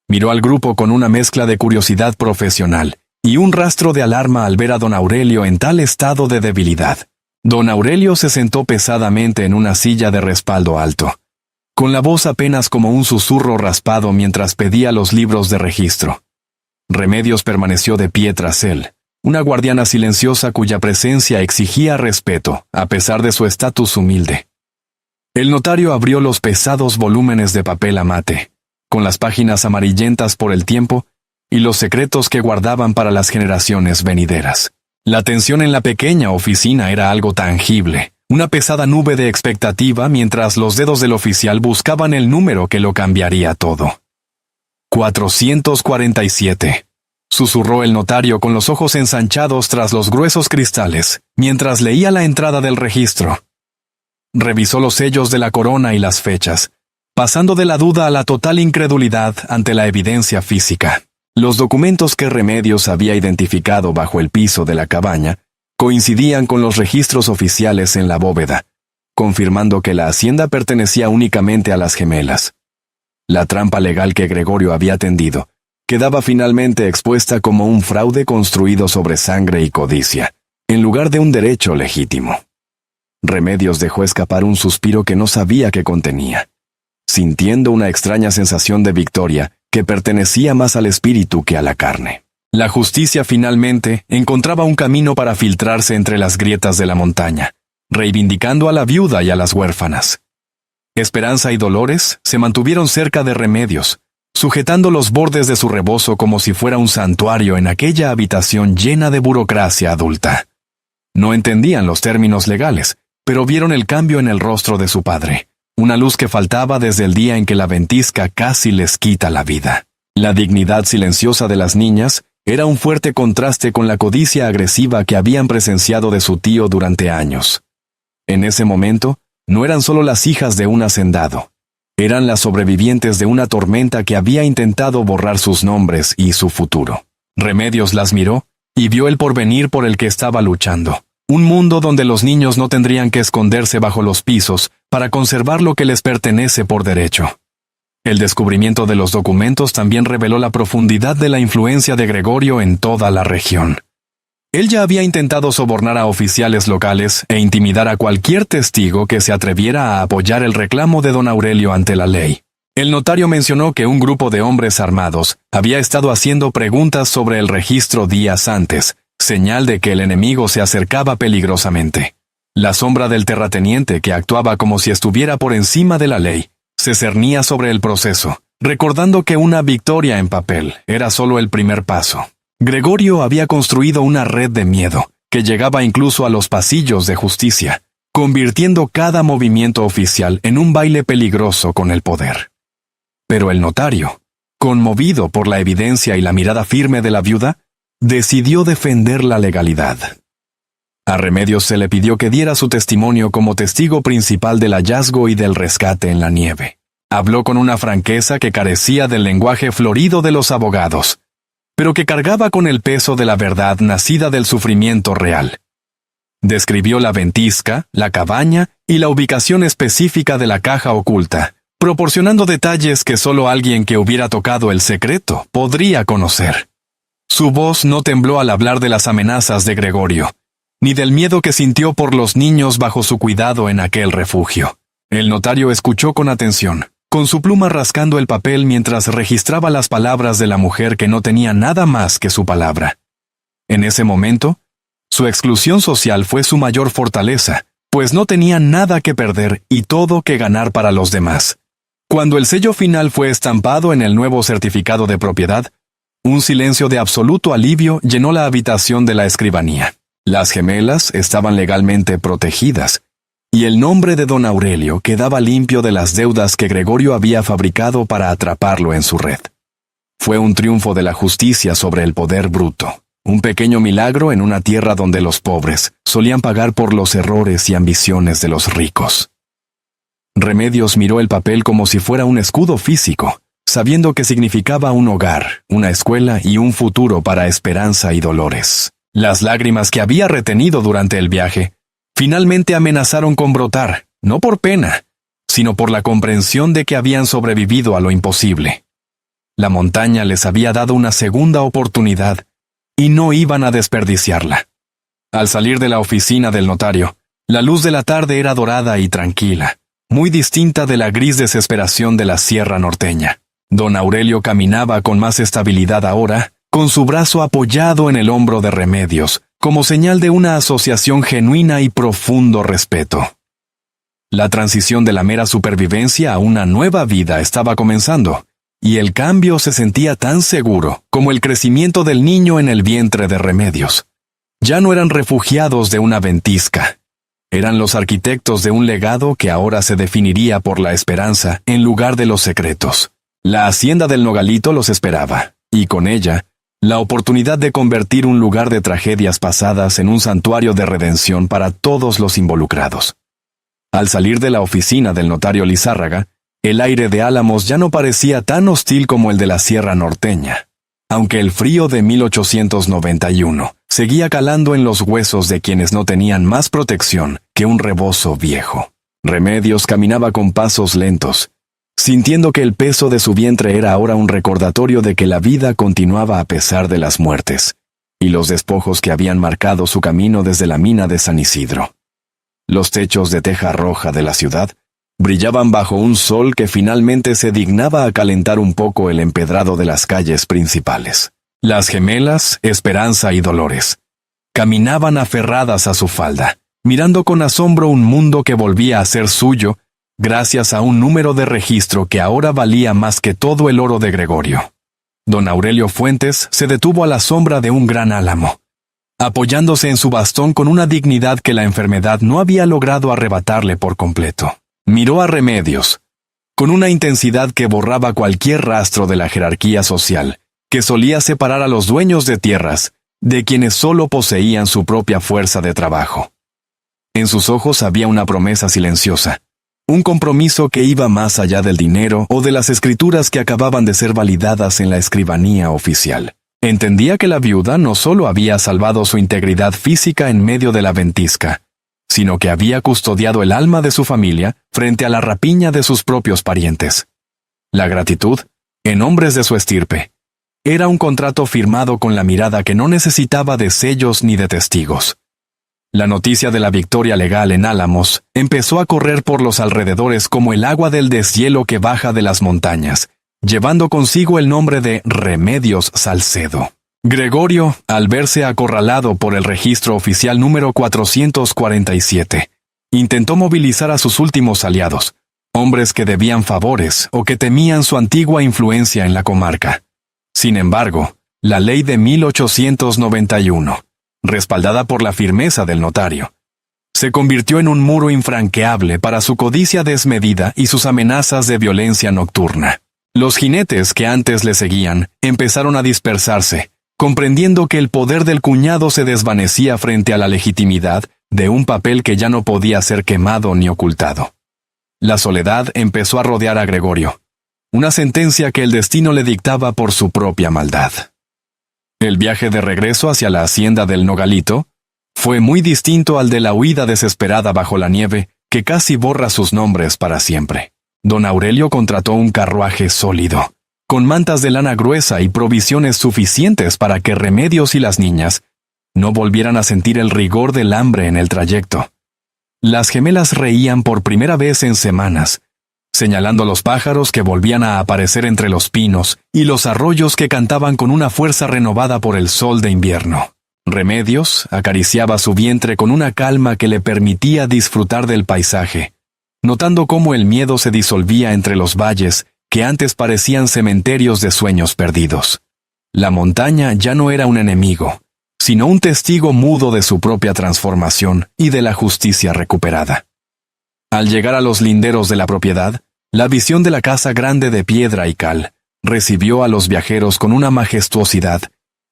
Miró al grupo con una mezcla de curiosidad profesional y un rastro de alarma al ver a don Aurelio en tal estado de debilidad. Don Aurelio se sentó pesadamente en una silla de respaldo alto, con la voz apenas como un susurro raspado mientras pedía los libros de registro. Remedios permaneció de pie tras él, una guardiana silenciosa cuya presencia exigía respeto, a pesar de su estatus humilde. El notario abrió los pesados volúmenes de papel amate, con las páginas amarillentas por el tiempo y los secretos que guardaban para las generaciones venideras. La tensión en la pequeña oficina era algo tangible, una pesada nube de expectativa mientras los dedos del oficial buscaban el número que lo cambiaría todo. 447, susurró el notario con los ojos ensanchados tras los gruesos cristales, mientras leía la entrada del registro. Revisó los sellos de la corona y las fechas, pasando de la duda a la total incredulidad ante la evidencia física. Los documentos que Remedios había identificado bajo el piso de la cabaña coincidían con los registros oficiales en la bóveda, confirmando que la hacienda pertenecía únicamente a las gemelas. La trampa legal que Gregorio había tendido quedaba finalmente expuesta como un fraude construido sobre sangre y codicia, en lugar de un derecho legítimo. Remedios dejó escapar un suspiro que no sabía qué contenía, sintiendo una extraña sensación de victoria que pertenecía más al espíritu que a la carne. La justicia finalmente encontraba un camino para filtrarse entre las grietas de la montaña, reivindicando a la viuda y a las huérfanas. Esperanza y Dolores se mantuvieron cerca de Remedios, sujetando los bordes de su rebozo como si fuera un santuario en aquella habitación llena de burocracia adulta. No entendían los términos legales, pero vieron el cambio en el rostro de su padre, una luz que faltaba desde el día en que la ventisca casi les quita la vida. La dignidad silenciosa de las niñas era un fuerte contraste con la codicia agresiva que habían presenciado de su tío durante años. En ese momento, no eran solo las hijas de un hacendado. Eran las sobrevivientes de una tormenta que había intentado borrar sus nombres y su futuro. Remedios las miró y vio el porvenir por el que estaba luchando. Un mundo donde los niños no tendrían que esconderse bajo los pisos para conservar lo que les pertenece por derecho. El descubrimiento de los documentos también reveló la profundidad de la influencia de Gregorio en toda la región. Él ya había intentado sobornar a oficiales locales e intimidar a cualquier testigo que se atreviera a apoyar el reclamo de don Aurelio ante la ley. El notario mencionó que un grupo de hombres armados había estado haciendo preguntas sobre el registro días antes, señal de que el enemigo se acercaba peligrosamente. La sombra del terrateniente, que actuaba como si estuviera por encima de la ley, se cernía sobre el proceso, recordando que una victoria en papel era solo el primer paso. Gregorio había construido una red de miedo, que llegaba incluso a los pasillos de justicia, convirtiendo cada movimiento oficial en un baile peligroso con el poder. Pero el notario, conmovido por la evidencia y la mirada firme de la viuda, decidió defender la legalidad. A Remedios se le pidió que diera su testimonio como testigo principal del hallazgo y del rescate en la nieve. Habló con una franqueza que carecía del lenguaje florido de los abogados, pero que cargaba con el peso de la verdad nacida del sufrimiento real. Describió la ventisca, la cabaña y la ubicación específica de la caja oculta, proporcionando detalles que solo alguien que hubiera tocado el secreto podría conocer. Su voz no tembló al hablar de las amenazas de Gregorio, ni del miedo que sintió por los niños bajo su cuidado en aquel refugio. El notario escuchó con atención, con su pluma rascando el papel mientras registraba las palabras de la mujer que no tenía nada más que su palabra. En ese momento, su exclusión social fue su mayor fortaleza, pues no tenía nada que perder y todo que ganar para los demás. Cuando el sello final fue estampado en el nuevo certificado de propiedad, un silencio de absoluto alivio llenó la habitación de la escribanía. Las gemelas estaban legalmente protegidas, y el nombre de don Aurelio quedaba limpio de las deudas que Gregorio había fabricado para atraparlo en su red. Fue un triunfo de la justicia sobre el poder bruto, un pequeño milagro en una tierra donde los pobres solían pagar por los errores y ambiciones de los ricos. Remedios miró el papel como si fuera un escudo físico, sabiendo que significaba un hogar, una escuela y un futuro para Esperanza y Dolores. Las lágrimas que había retenido durante el viaje finalmente amenazaron con brotar, no por pena, sino por la comprensión de que habían sobrevivido a lo imposible. La montaña les había dado una segunda oportunidad y no iban a desperdiciarla. Al salir de la oficina del notario, la luz de la tarde era dorada y tranquila, muy distinta de la gris desesperación de la sierra norteña. Don Aurelio caminaba con más estabilidad ahora, con su brazo apoyado en el hombro de Remedios, como señal de una asociación genuina y profundo respeto. La transición de la mera supervivencia a una nueva vida estaba comenzando, y el cambio se sentía tan seguro como el crecimiento del niño en el vientre de Remedios. Ya no eran refugiados de una ventisca, Eran los arquitectos de un legado que ahora se definiría por la esperanza en lugar de los secretos. La hacienda del Nogalito los esperaba, y con ella, la oportunidad de convertir un lugar de tragedias pasadas en un santuario de redención para todos los involucrados. Al salir de la oficina del notario Lizárraga, el aire de Álamos ya no parecía tan hostil como el de la Sierra Norteña, aunque el frío de 1891 seguía calando en los huesos de quienes no tenían más protección que un rebozo viejo. Remedios caminaba con pasos lentos, sintiendo que el peso de su vientre era ahora un recordatorio de que la vida continuaba a pesar de las muertes y los despojos que habían marcado su camino desde la mina de San Isidro. Los techos de teja roja de la ciudad brillaban bajo un sol que finalmente se dignaba a calentar un poco el empedrado de las calles principales. Las gemelas, Esperanza y Dolores, caminaban aferradas a su falda, mirando con asombro un mundo que volvía a ser suyo gracias a un número de registro que ahora valía más que todo el oro de Gregorio. Don Aurelio Fuentes se detuvo a la sombra de un gran álamo, apoyándose en su bastón con una dignidad que la enfermedad no había logrado arrebatarle por completo. Miró a Remedios, con una intensidad que borraba cualquier rastro de la jerarquía social, que solía separar a los dueños de tierras de quienes solo poseían su propia fuerza de trabajo. En sus ojos había una promesa silenciosa, un compromiso que iba más allá del dinero o de las escrituras que acababan de ser validadas en la escribanía oficial. Entendía que la viuda no solo había salvado su integridad física en medio de la ventisca, sino que había custodiado el alma de su familia frente a la rapiña de sus propios parientes. La gratitud, en hombres de su estirpe, era un contrato firmado con la mirada que no necesitaba de sellos ni de testigos. La noticia de la victoria legal en Álamos empezó a correr por los alrededores como el agua del deshielo que baja de las montañas, llevando consigo el nombre de Remedios Salcedo. Gregorio, al verse acorralado por el registro oficial número 447, intentó movilizar a sus últimos aliados, hombres que debían favores o que temían su antigua influencia en la comarca. Sin embargo, la ley de 1891, respaldada por la firmeza del notario, se convirtió en un muro infranqueable para su codicia desmedida y sus amenazas de violencia nocturna. Los jinetes que antes le seguían empezaron a dispersarse, comprendiendo que el poder del cuñado se desvanecía frente a la legitimidad de un papel que ya no podía ser quemado ni ocultado. La soledad empezó a rodear a Gregorio, una sentencia que el destino le dictaba por su propia maldad. El viaje de regreso hacia la hacienda del Nogalito fue muy distinto al de la huida desesperada bajo la nieve que casi borra sus nombres para siempre. Don Aurelio contrató un carruaje sólido, con mantas de lana gruesa y provisiones suficientes para que Remedios y las niñas no volvieran a sentir el rigor del hambre en el trayecto. Las gemelas reían por primera vez en semanas, señalando los pájaros que volvían a aparecer entre los pinos y los arroyos que cantaban con una fuerza renovada por el sol de invierno. Remedios acariciaba su vientre con una calma que le permitía disfrutar del paisaje, notando cómo el miedo se disolvía entre los valles que antes parecían cementerios de sueños perdidos. La montaña ya no era un enemigo, sino un testigo mudo de su propia transformación y de la justicia recuperada. Al llegar a los linderos de la propiedad, la visión de la casa grande de piedra y cal recibió a los viajeros con una majestuosidad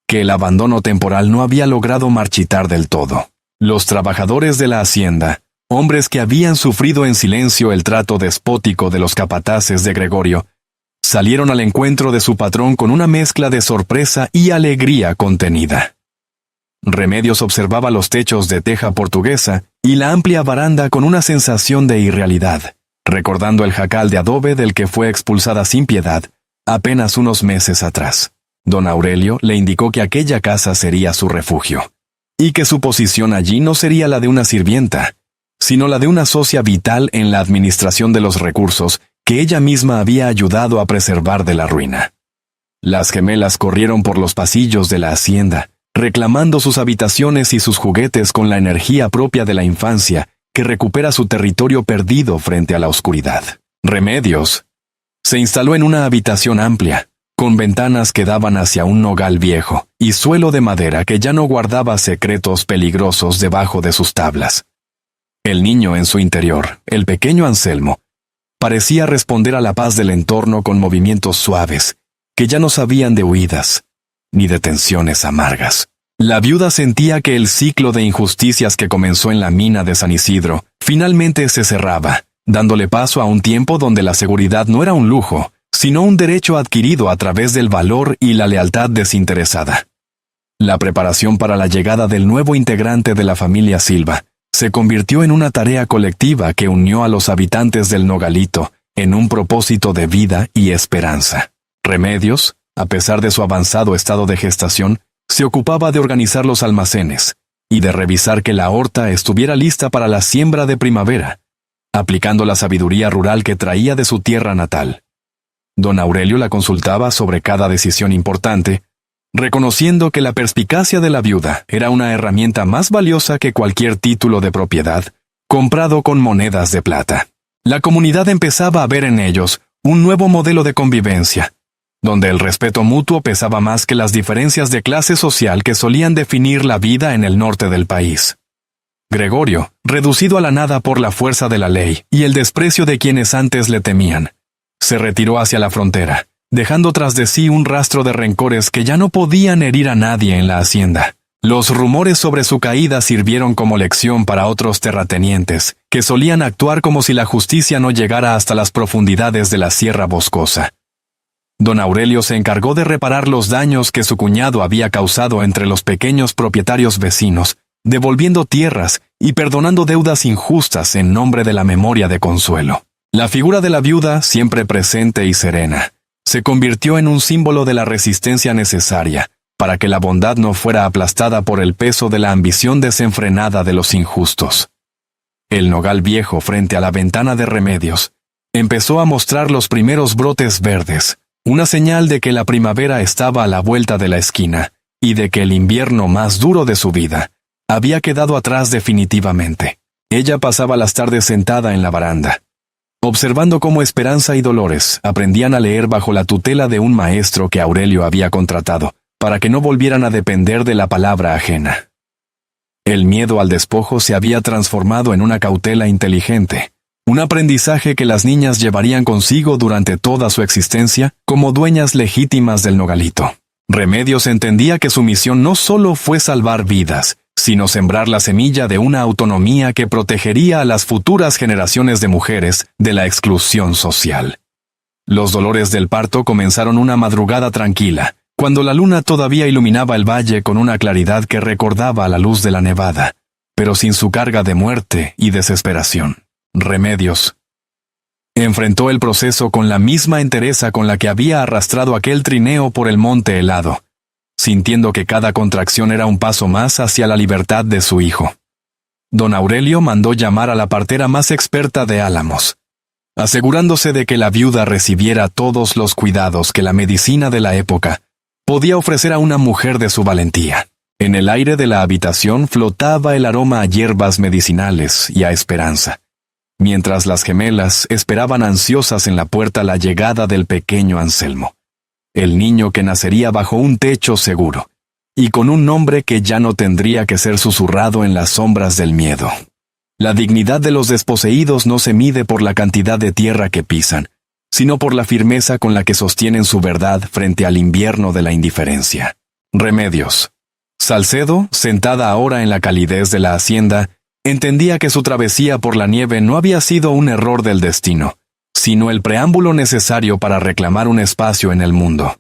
que el abandono temporal no había logrado marchitar del todo. Los trabajadores de la hacienda, hombres que habían sufrido en silencio el trato despótico de los capataces de Gregorio, salieron al encuentro de su patrón con una mezcla de sorpresa y alegría contenida. Remedios observaba los techos de teja portuguesa y la amplia baranda con una sensación de irrealidad, recordando el jacal de adobe del que fue expulsada sin piedad apenas unos meses atrás. Don Aurelio le indicó que aquella casa sería su refugio, y que su posición allí no sería la de una sirvienta, sino la de una socia vital en la administración de los recursos que ella misma había ayudado a preservar de la ruina. Las gemelas corrieron por los pasillos de la hacienda, reclamando sus habitaciones y sus juguetes con la energía propia de la infancia que recupera su territorio perdido frente a la oscuridad. Remedios se instaló en una habitación amplia, con ventanas que daban hacia un nogal viejo y suelo de madera que ya no guardaba secretos peligrosos debajo de sus tablas. El niño en su interior, el pequeño Anselmo, parecía responder a la paz del entorno con movimientos suaves, que ya no sabían de huidas, ni de tensiones amargas. La viuda sentía que el ciclo de injusticias que comenzó en la mina de San Isidro, finalmente se cerraba, dándole paso a un tiempo donde la seguridad no era un lujo, sino un derecho adquirido a través del valor y la lealtad desinteresada. La preparación para la llegada del nuevo integrante de la familia Silva se convirtió en una tarea colectiva que unió a los habitantes del Nogalito en un propósito de vida y esperanza. Remedios, a pesar de su avanzado estado de gestación, se ocupaba de organizar los almacenes y de revisar que la horta estuviera lista para la siembra de primavera, aplicando la sabiduría rural que traía de su tierra natal. Don Aurelio la consultaba sobre cada decisión importante, reconociendo que la perspicacia de la viuda era una herramienta más valiosa que cualquier título de propiedad, comprado con monedas de plata. La comunidad empezaba a ver en ellos un nuevo modelo de convivencia, donde el respeto mutuo pesaba más que las diferencias de clase social que solían definir la vida en el norte del país. Gregorio, reducido a la nada por la fuerza de la ley y el desprecio de quienes antes le temían, se retiró hacia la frontera, dejando tras de sí un rastro de rencores que ya no podían herir a nadie en la hacienda. Los rumores sobre su caída sirvieron como lección para otros terratenientes, que solían actuar como si la justicia no llegara hasta las profundidades de la Sierra Boscosa. Don Aurelio se encargó de reparar los daños que su cuñado había causado entre los pequeños propietarios vecinos, devolviendo tierras y perdonando deudas injustas en nombre de la memoria de Consuelo. La figura de la viuda, siempre presente y serena, se convirtió en un símbolo de la resistencia necesaria para que la bondad no fuera aplastada por el peso de la ambición desenfrenada de los injustos. El nogal viejo frente a la ventana de Remedios empezó a mostrar los primeros brotes verdes, una señal de que la primavera estaba a la vuelta de la esquina y de que el invierno más duro de su vida había quedado atrás definitivamente. Ella pasaba las tardes sentada en la baranda, observando cómo Esperanza y Dolores aprendían a leer bajo la tutela de un maestro que Aurelio había contratado, para que no volvieran a depender de la palabra ajena. El miedo al despojo se había transformado en una cautela inteligente, un aprendizaje que las niñas llevarían consigo durante toda su existencia como dueñas legítimas del Nogalito. Remedios entendía que su misión no solo fue salvar vidas, sino sembrar la semilla de una autonomía que protegería a las futuras generaciones de mujeres de la exclusión social. Los dolores del parto comenzaron una madrugada tranquila, cuando la luna todavía iluminaba el valle con una claridad que recordaba a la luz de la nevada, pero sin su carga de muerte y desesperación. Remedios enfrentó el proceso con la misma entereza con la que había arrastrado aquel trineo por el monte helado, sintiendo que cada contracción era un paso más hacia la libertad de su hijo. Don Aurelio mandó llamar a la partera más experta de Álamos, asegurándose de que la viuda recibiera todos los cuidados que la medicina de la época podía ofrecer a una mujer de su valentía. En el aire de la habitación flotaba el aroma a hierbas medicinales y a esperanza, mientras las gemelas esperaban ansiosas en la puerta la llegada del pequeño Anselmo, el niño que nacería bajo un techo seguro, y con un nombre que ya no tendría que ser susurrado en las sombras del miedo. La dignidad de los desposeídos no se mide por la cantidad de tierra que pisan, sino por la firmeza con la que sostienen su verdad frente al invierno de la indiferencia. Remedios. Salcedo, sentada ahora en la calidez de la hacienda, entendía que su travesía por la nieve no había sido un error del destino, sino el preámbulo necesario para reclamar un espacio en el mundo.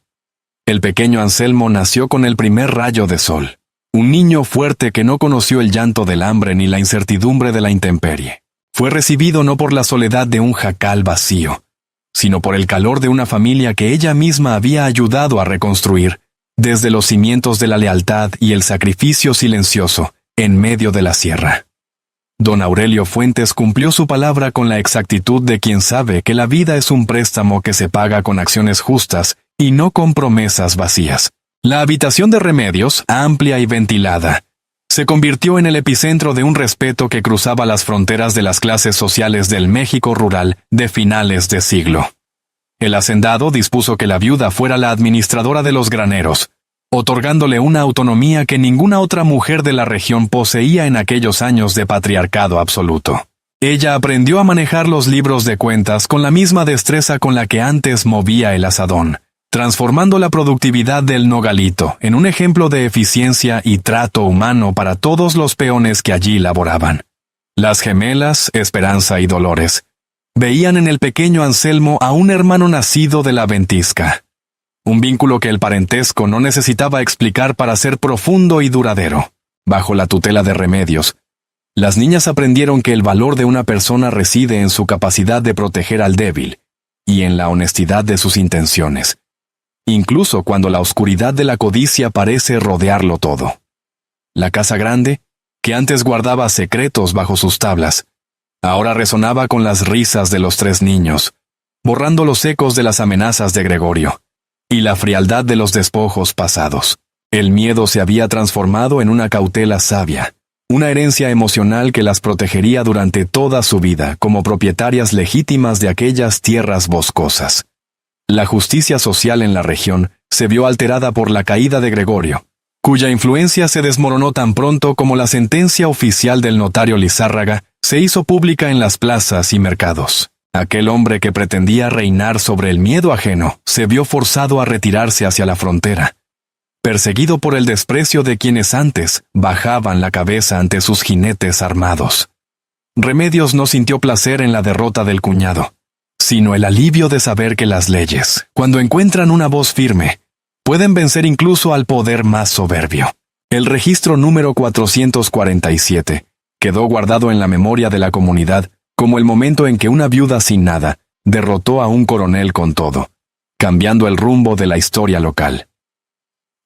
El pequeño Anselmo nació con el primer rayo de sol, un niño fuerte que no conoció el llanto del hambre ni la incertidumbre de la intemperie. Fue recibido no por la soledad de un jacal vacío, sino por el calor de una familia que ella misma había ayudado a reconstruir, desde los cimientos de la lealtad y el sacrificio silencioso, en medio de la sierra. Don Aurelio Fuentes cumplió su palabra con la exactitud de quien sabe que la vida es un préstamo que se paga con acciones justas y no con promesas vacías. La habitación de Remedios, amplia y ventilada, se convirtió en el epicentro de un respeto que cruzaba las fronteras de las clases sociales del México rural de finales de siglo. El hacendado dispuso que la viuda fuera la administradora de los graneros, otorgándole una autonomía que ninguna otra mujer de la región poseía en aquellos años de patriarcado absoluto. Ella aprendió a manejar los libros de cuentas con la misma destreza con la que antes movía el azadón, transformando la productividad del nogalito en un ejemplo de eficiencia y trato humano para todos los peones que allí laboraban. Las gemelas, Esperanza y Dolores, veían en el pequeño Anselmo a un hermano nacido de la ventisca. Un vínculo que el parentesco no necesitaba explicar para ser profundo y duradero. Bajo la tutela de Remedios, las niñas aprendieron que el valor de una persona reside en su capacidad de proteger al débil y en la honestidad de sus intenciones, incluso cuando la oscuridad de la codicia parece rodearlo todo. La casa grande, que antes guardaba secretos bajo sus tablas, ahora resonaba con las risas de los 3 niños, borrando los ecos de las amenazas de Gregorio y la frialdad de los despojos pasados. El miedo se había transformado en una cautela sabia, una herencia emocional que las protegería durante toda su vida como propietarias legítimas de aquellas tierras boscosas. La justicia social en la región se vio alterada por la caída de Gregorio, cuya influencia se desmoronó tan pronto como la sentencia oficial del notario Lizárraga se hizo pública en las plazas y mercados. Aquel hombre que pretendía reinar sobre el miedo ajeno se vio forzado a retirarse hacia la frontera, perseguido por el desprecio de quienes antes bajaban la cabeza ante sus jinetes armados. Remedios no sintió placer en la derrota del cuñado, sino el alivio de saber que las leyes, cuando encuentran una voz firme, pueden vencer incluso al poder más soberbio. El registro número 447 quedó guardado en la memoria de la comunidad como el momento en que una viuda sin nada derrotó a un coronel con todo, cambiando el rumbo de la historia local.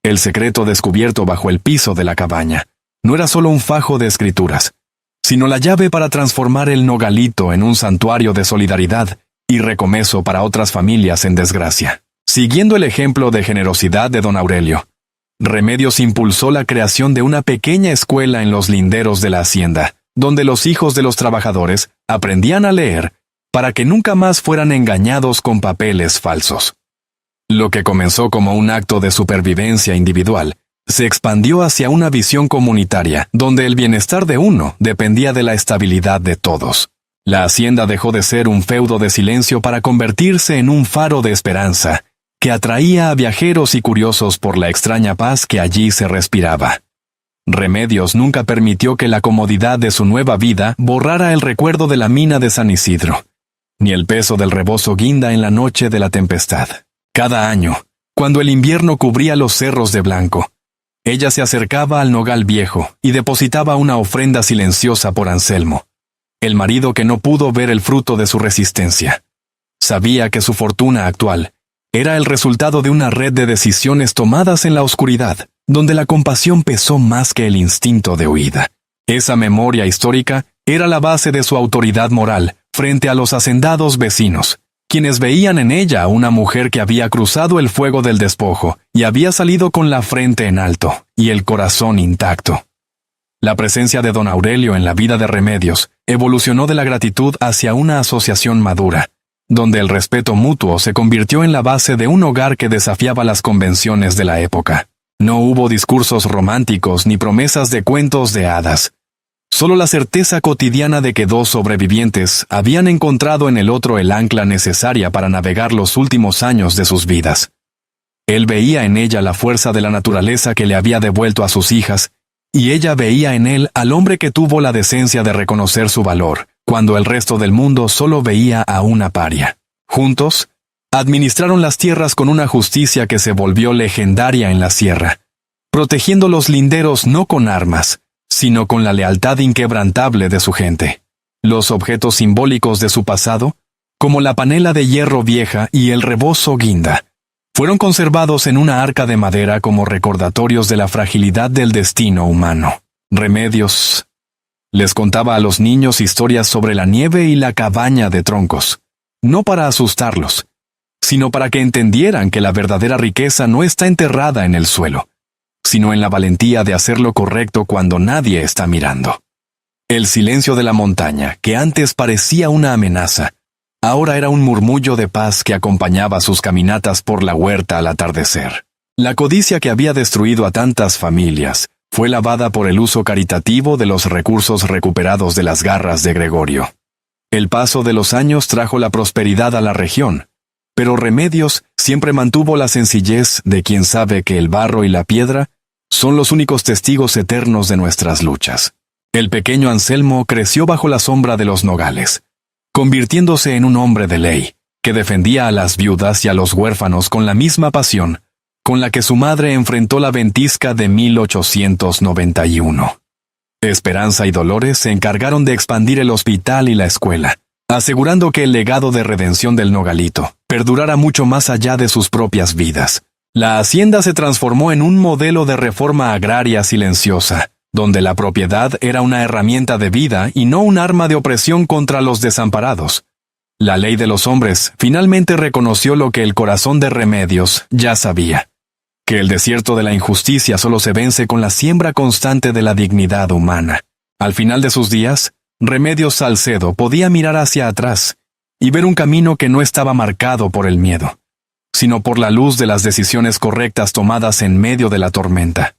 El secreto descubierto bajo el piso de la cabaña no era solo un fajo de escrituras, sino la llave para transformar el nogalito en un santuario de solidaridad y recomezo para otras familias en desgracia. Siguiendo el ejemplo de generosidad de don Aurelio, Remedios impulsó la creación de una pequeña escuela en los linderos de la hacienda, donde los hijos de los trabajadores aprendían a leer para que nunca más fueran engañados con papeles falsos. Lo que comenzó como un acto de supervivencia individual, se expandió hacia una visión comunitaria, donde el bienestar de uno dependía de la estabilidad de todos. La hacienda dejó de ser un feudo de silencio para convertirse en un faro de esperanza, que atraía a viajeros y curiosos por la extraña paz que allí se respiraba. Remedios nunca permitió que la comodidad de su nueva vida borrara el recuerdo de la mina de San Isidro, ni el peso del rebozo guinda en la noche de la tempestad. Cada año, cuando el invierno cubría los cerros de blanco, ella se acercaba al nogal viejo y depositaba una ofrenda silenciosa por Anselmo, el marido que no pudo ver el fruto de su resistencia. Sabía que su fortuna actual era el resultado de una red de decisiones tomadas en la oscuridad, donde la compasión pesó más que el instinto de huida. Esa memoria histórica era la base de su autoridad moral frente a los hacendados vecinos, quienes veían en ella a una mujer que había cruzado el fuego del despojo y había salido con la frente en alto y el corazón intacto. La presencia de don Aurelio en la vida de Remedios evolucionó de la gratitud hacia una asociación madura, donde el respeto mutuo se convirtió en la base de un hogar que desafiaba las convenciones de la época. No hubo discursos románticos ni promesas de cuentos de hadas. Solo la certeza cotidiana de que 2 sobrevivientes habían encontrado en el otro el ancla necesaria para navegar los últimos años de sus vidas. Él veía en ella la fuerza de la naturaleza que le había devuelto a sus hijas, y ella veía en él al hombre que tuvo la decencia de reconocer su valor, cuando el resto del mundo solo veía a una paria. Juntos, administraron las tierras con una justicia que se volvió legendaria en la sierra, protegiendo los linderos no con armas, sino con la lealtad inquebrantable de su gente. Los objetos simbólicos de su pasado, como la panela de hierro vieja y el rebozo guinda, fueron conservados en una arca de madera como recordatorios de la fragilidad del destino humano. Remedios les contaba a los niños historias sobre la nieve y la cabaña de troncos, no para asustarlos, sino para que entendieran que la verdadera riqueza no está enterrada en el suelo, sino en la valentía de hacer lo correcto cuando nadie está mirando. El silencio de la montaña, que antes parecía una amenaza, ahora era un murmullo de paz que acompañaba sus caminatas por la huerta al atardecer. La codicia que había destruido a tantas familias fue lavada por el uso caritativo de los recursos recuperados de las garras de Gregorio. El paso de los años trajo la prosperidad a la región, pero Remedios siempre mantuvo la sencillez de quien sabe que el barro y la piedra son los únicos testigos eternos de nuestras luchas. El pequeño Anselmo creció bajo la sombra de los nogales, convirtiéndose en un hombre de ley, que defendía a las viudas y a los huérfanos con la misma pasión con la que su madre enfrentó la ventisca de 1891. Esperanza y Dolores se encargaron de expandir el hospital y la escuela, asegurando que el legado de redención del Nogalito perdurara mucho más allá de sus propias vidas. La hacienda se transformó en un modelo de reforma agraria silenciosa, donde la propiedad era una herramienta de vida y no un arma de opresión contra los desamparados. La ley de los hombres finalmente reconoció lo que el corazón de Remedios ya sabía: que el desierto de la injusticia solo se vence con la siembra constante de la dignidad humana. Al final de sus días, Remedios Salcedo podía mirar hacia atrás y ver un camino que no estaba marcado por el miedo, sino por la luz de las decisiones correctas tomadas en medio de la tormenta.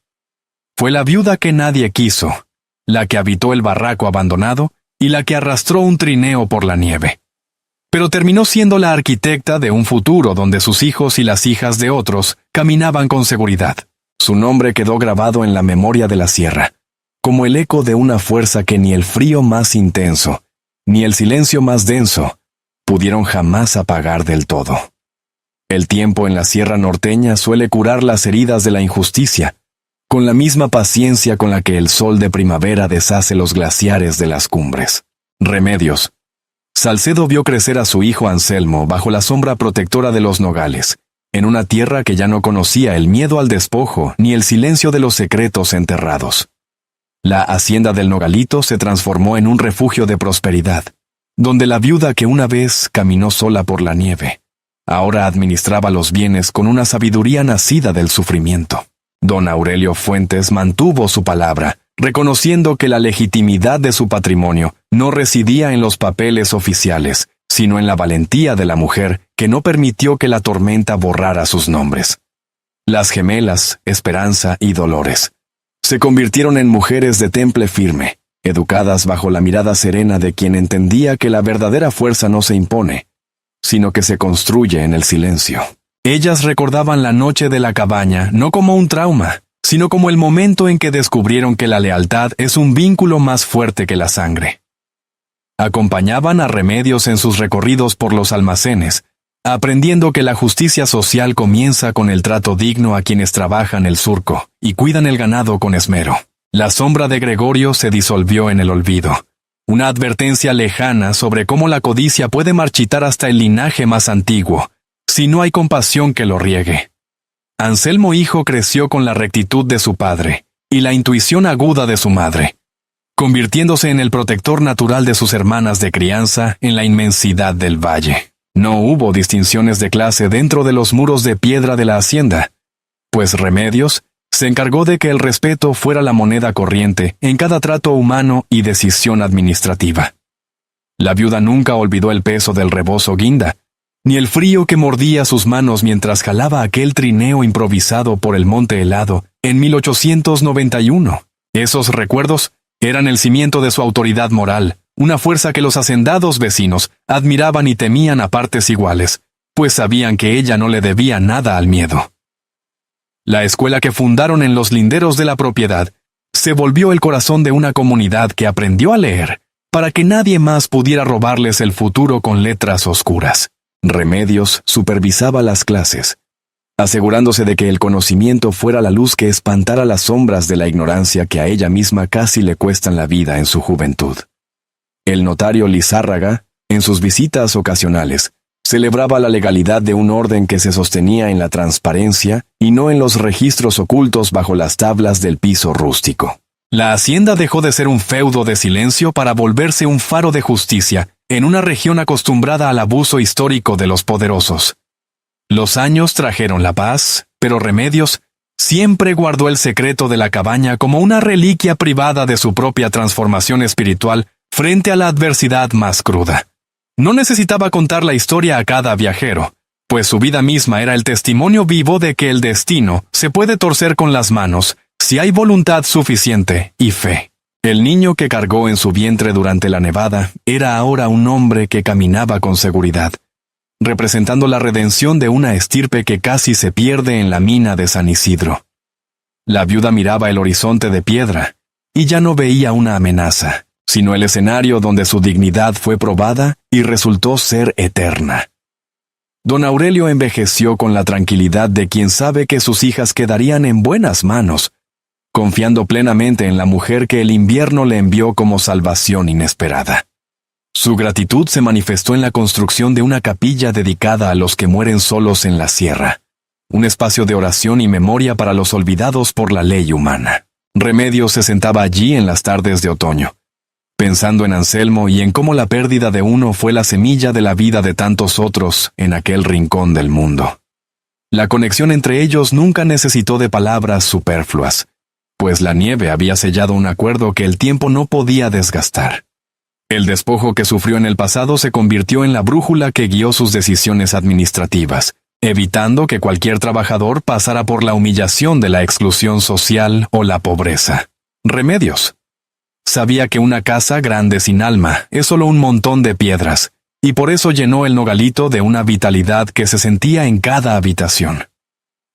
Fue la viuda que nadie quiso, la que habitó el barraco abandonado y la que arrastró un trineo por la nieve. Pero terminó siendo la arquitecta de un futuro donde sus hijos y las hijas de otros caminaban con seguridad. Su nombre quedó grabado en la memoria de la sierra, como el eco de una fuerza que ni el frío más intenso, ni el silencio más denso, pudieron jamás apagar del todo. El tiempo en la sierra norteña suele curar las heridas de la injusticia, con la misma paciencia con la que el sol de primavera deshace los glaciares de las cumbres. Remedios. Salcedo vio crecer a su hijo Anselmo bajo la sombra protectora de los nogales, en una tierra que ya no conocía el miedo al despojo ni el silencio de los secretos enterrados. La hacienda del Nogalito se transformó en un refugio de prosperidad, donde la viuda que una vez caminó sola por la nieve, ahora administraba los bienes con una sabiduría nacida del sufrimiento. Don Aurelio Fuentes mantuvo su palabra, reconociendo que la legitimidad de su patrimonio no residía en los papeles oficiales, sino en la valentía de la mujer que no permitió que la tormenta borrara sus nombres. Las gemelas, Esperanza y Dolores, se convirtieron en mujeres de temple firme, educadas bajo la mirada serena de quien entendía que la verdadera fuerza no se impone, sino que se construye en el silencio. Ellas recordaban la noche de la cabaña no como un trauma, sino como el momento en que descubrieron que la lealtad es un vínculo más fuerte que la sangre. Acompañaban a Remedios en sus recorridos por los almacenes, aprendiendo que la justicia social comienza con el trato digno a quienes trabajan el surco y cuidan el ganado con esmero. La sombra de Gregorio se disolvió en el olvido, una advertencia lejana sobre cómo la codicia puede marchitar hasta el linaje más antiguo, si no hay compasión que lo riegue. Anselmo hijo creció con la rectitud de su padre y la intuición aguda de su madre, convirtiéndose en el protector natural de sus hermanas de crianza en la inmensidad del valle. No hubo distinciones de clase dentro de los muros de piedra de la hacienda, pues Remedios se encargó de que el respeto fuera la moneda corriente en cada trato humano y decisión administrativa. La viuda nunca olvidó el peso del rebozo guinda, ni el frío que mordía sus manos mientras jalaba aquel trineo improvisado por el monte helado en 1891. Esos recuerdos eran el cimiento de su autoridad moral, una fuerza que los hacendados vecinos admiraban y temían a partes iguales, pues sabían que ella no le debía nada al miedo. La escuela que fundaron en los linderos de la propiedad se volvió el corazón de una comunidad que aprendió a leer para que nadie más pudiera robarles el futuro con letras oscuras. Remedios supervisaba las clases, asegurándose de que el conocimiento fuera la luz que espantara las sombras de la ignorancia que a ella misma casi le cuestan la vida en su juventud. El notario Lizárraga, en sus visitas ocasionales, celebraba la legalidad de un orden que se sostenía en la transparencia y no en los registros ocultos bajo las tablas del piso rústico. La hacienda dejó de ser un feudo de silencio para volverse un faro de justicia en una región acostumbrada al abuso histórico de los poderosos. Los años trajeron la paz, pero Remedios siempre guardó el secreto de la cabaña como una reliquia privada de su propia transformación espiritual frente a la adversidad más cruda. No necesitaba contar la historia a cada viajero, pues su vida misma era el testimonio vivo de que el destino se puede torcer con las manos si hay voluntad suficiente y fe. El niño que cargó en su vientre durante la nevada era ahora un hombre que caminaba con seguridad, representando la redención de una estirpe que casi se pierde en la mina de San Isidro. La viuda miraba el horizonte de piedra, y ya no veía una amenaza, sino el escenario donde su dignidad fue probada y resultó ser eterna. Don Aurelio envejeció con la tranquilidad de quien sabe que sus hijas quedarían en buenas manos, confiando plenamente en la mujer que el invierno le envió como salvación inesperada. Su gratitud se manifestó en la construcción de una capilla dedicada a los que mueren solos en la sierra, un espacio de oración y memoria para los olvidados por la ley humana. Remedios se sentaba allí en las tardes de otoño, pensando en Anselmo y en cómo la pérdida de uno fue la semilla de la vida de tantos otros en aquel rincón del mundo. La conexión entre ellos nunca necesitó de palabras superfluas, pues la nieve había sellado un acuerdo que el tiempo no podía desgastar. El despojo que sufrió en el pasado se convirtió en la brújula que guió sus decisiones administrativas, evitando que cualquier trabajador pasara por la humillación de la exclusión social o la pobreza. Remedios. Sabía que una casa grande sin alma es solo un montón de piedras, y por eso llenó el Nogalito de una vitalidad que se sentía en cada habitación.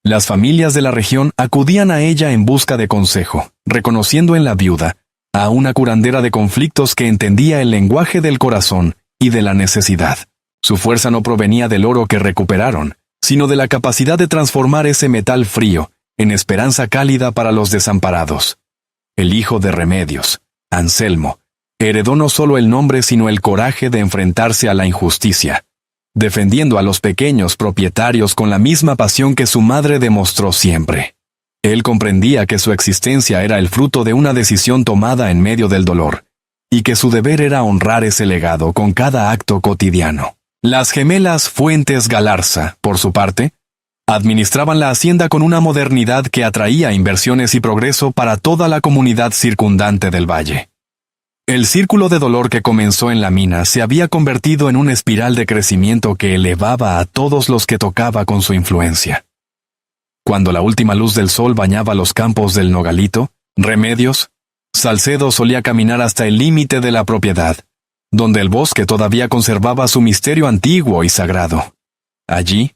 Las familias de la región acudían a ella en busca de consejo, reconociendo en la viuda a una curandera de conflictos que entendía el lenguaje del corazón y de la necesidad. Su fuerza no provenía del oro que recuperaron, sino de la capacidad de transformar ese metal frío en esperanza cálida para los desamparados. El hijo de Remedios, Anselmo, heredó no solo el nombre sino el coraje de enfrentarse a la injusticia, defendiendo a los pequeños propietarios con la misma pasión que su madre demostró siempre. Él comprendía que su existencia era el fruto de una decisión tomada en medio del dolor, y que su deber era honrar ese legado con cada acto cotidiano. Las gemelas Fuentes Galarza, por su parte, administraban la hacienda con una modernidad que atraía inversiones y progreso para toda la comunidad circundante del valle. El círculo de dolor que comenzó en la mina se había convertido en una espiral de crecimiento que elevaba a todos los que tocaba con su influencia. Cuando la última luz del sol bañaba los campos del Nogalito, Remedios, Salcedo solía caminar hasta el límite de la propiedad, donde el bosque todavía conservaba su misterio antiguo y sagrado. Allí,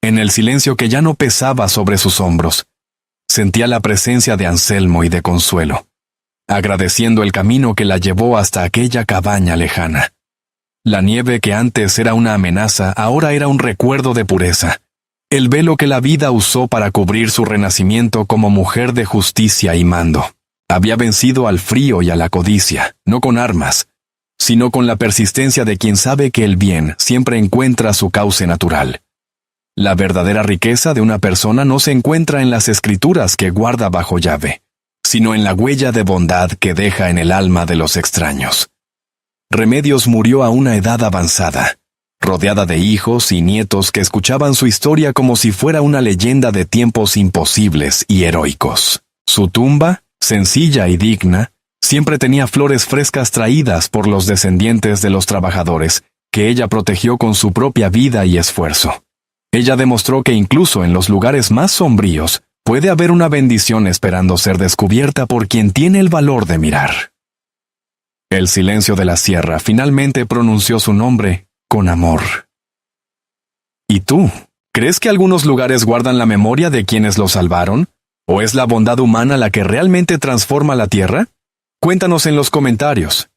en el silencio que ya no pesaba sobre sus hombros, sentía la presencia de Anselmo y de Consuelo, agradeciendo el camino que la llevó hasta aquella cabaña lejana. La nieve que antes era una amenaza ahora era un recuerdo de pureza, el velo que la vida usó para cubrir su renacimiento como mujer de justicia y mando. Había vencido al frío y a la codicia, no con armas, sino con la persistencia de quien sabe que el bien siempre encuentra su cauce natural. La verdadera riqueza de una persona no se encuentra en las escrituras que guarda bajo llave, sino en la huella de bondad que deja en el alma de los extraños. Remedios murió a una edad avanzada, rodeada de hijos y nietos que escuchaban su historia como si fuera una leyenda de tiempos imposibles y heroicos. Su tumba, sencilla y digna, siempre tenía flores frescas traídas por los descendientes de los trabajadores, que ella protegió con su propia vida y esfuerzo. Ella demostró que incluso en los lugares más sombríos puede haber una bendición esperando ser descubierta por quien tiene el valor de mirar. El silencio de la sierra finalmente pronunció su nombre con amor. ¿Y tú? ¿Crees que algunos lugares guardan la memoria de quienes los salvaron? ¿O es la bondad humana la que realmente transforma la tierra? Cuéntanos en los comentarios.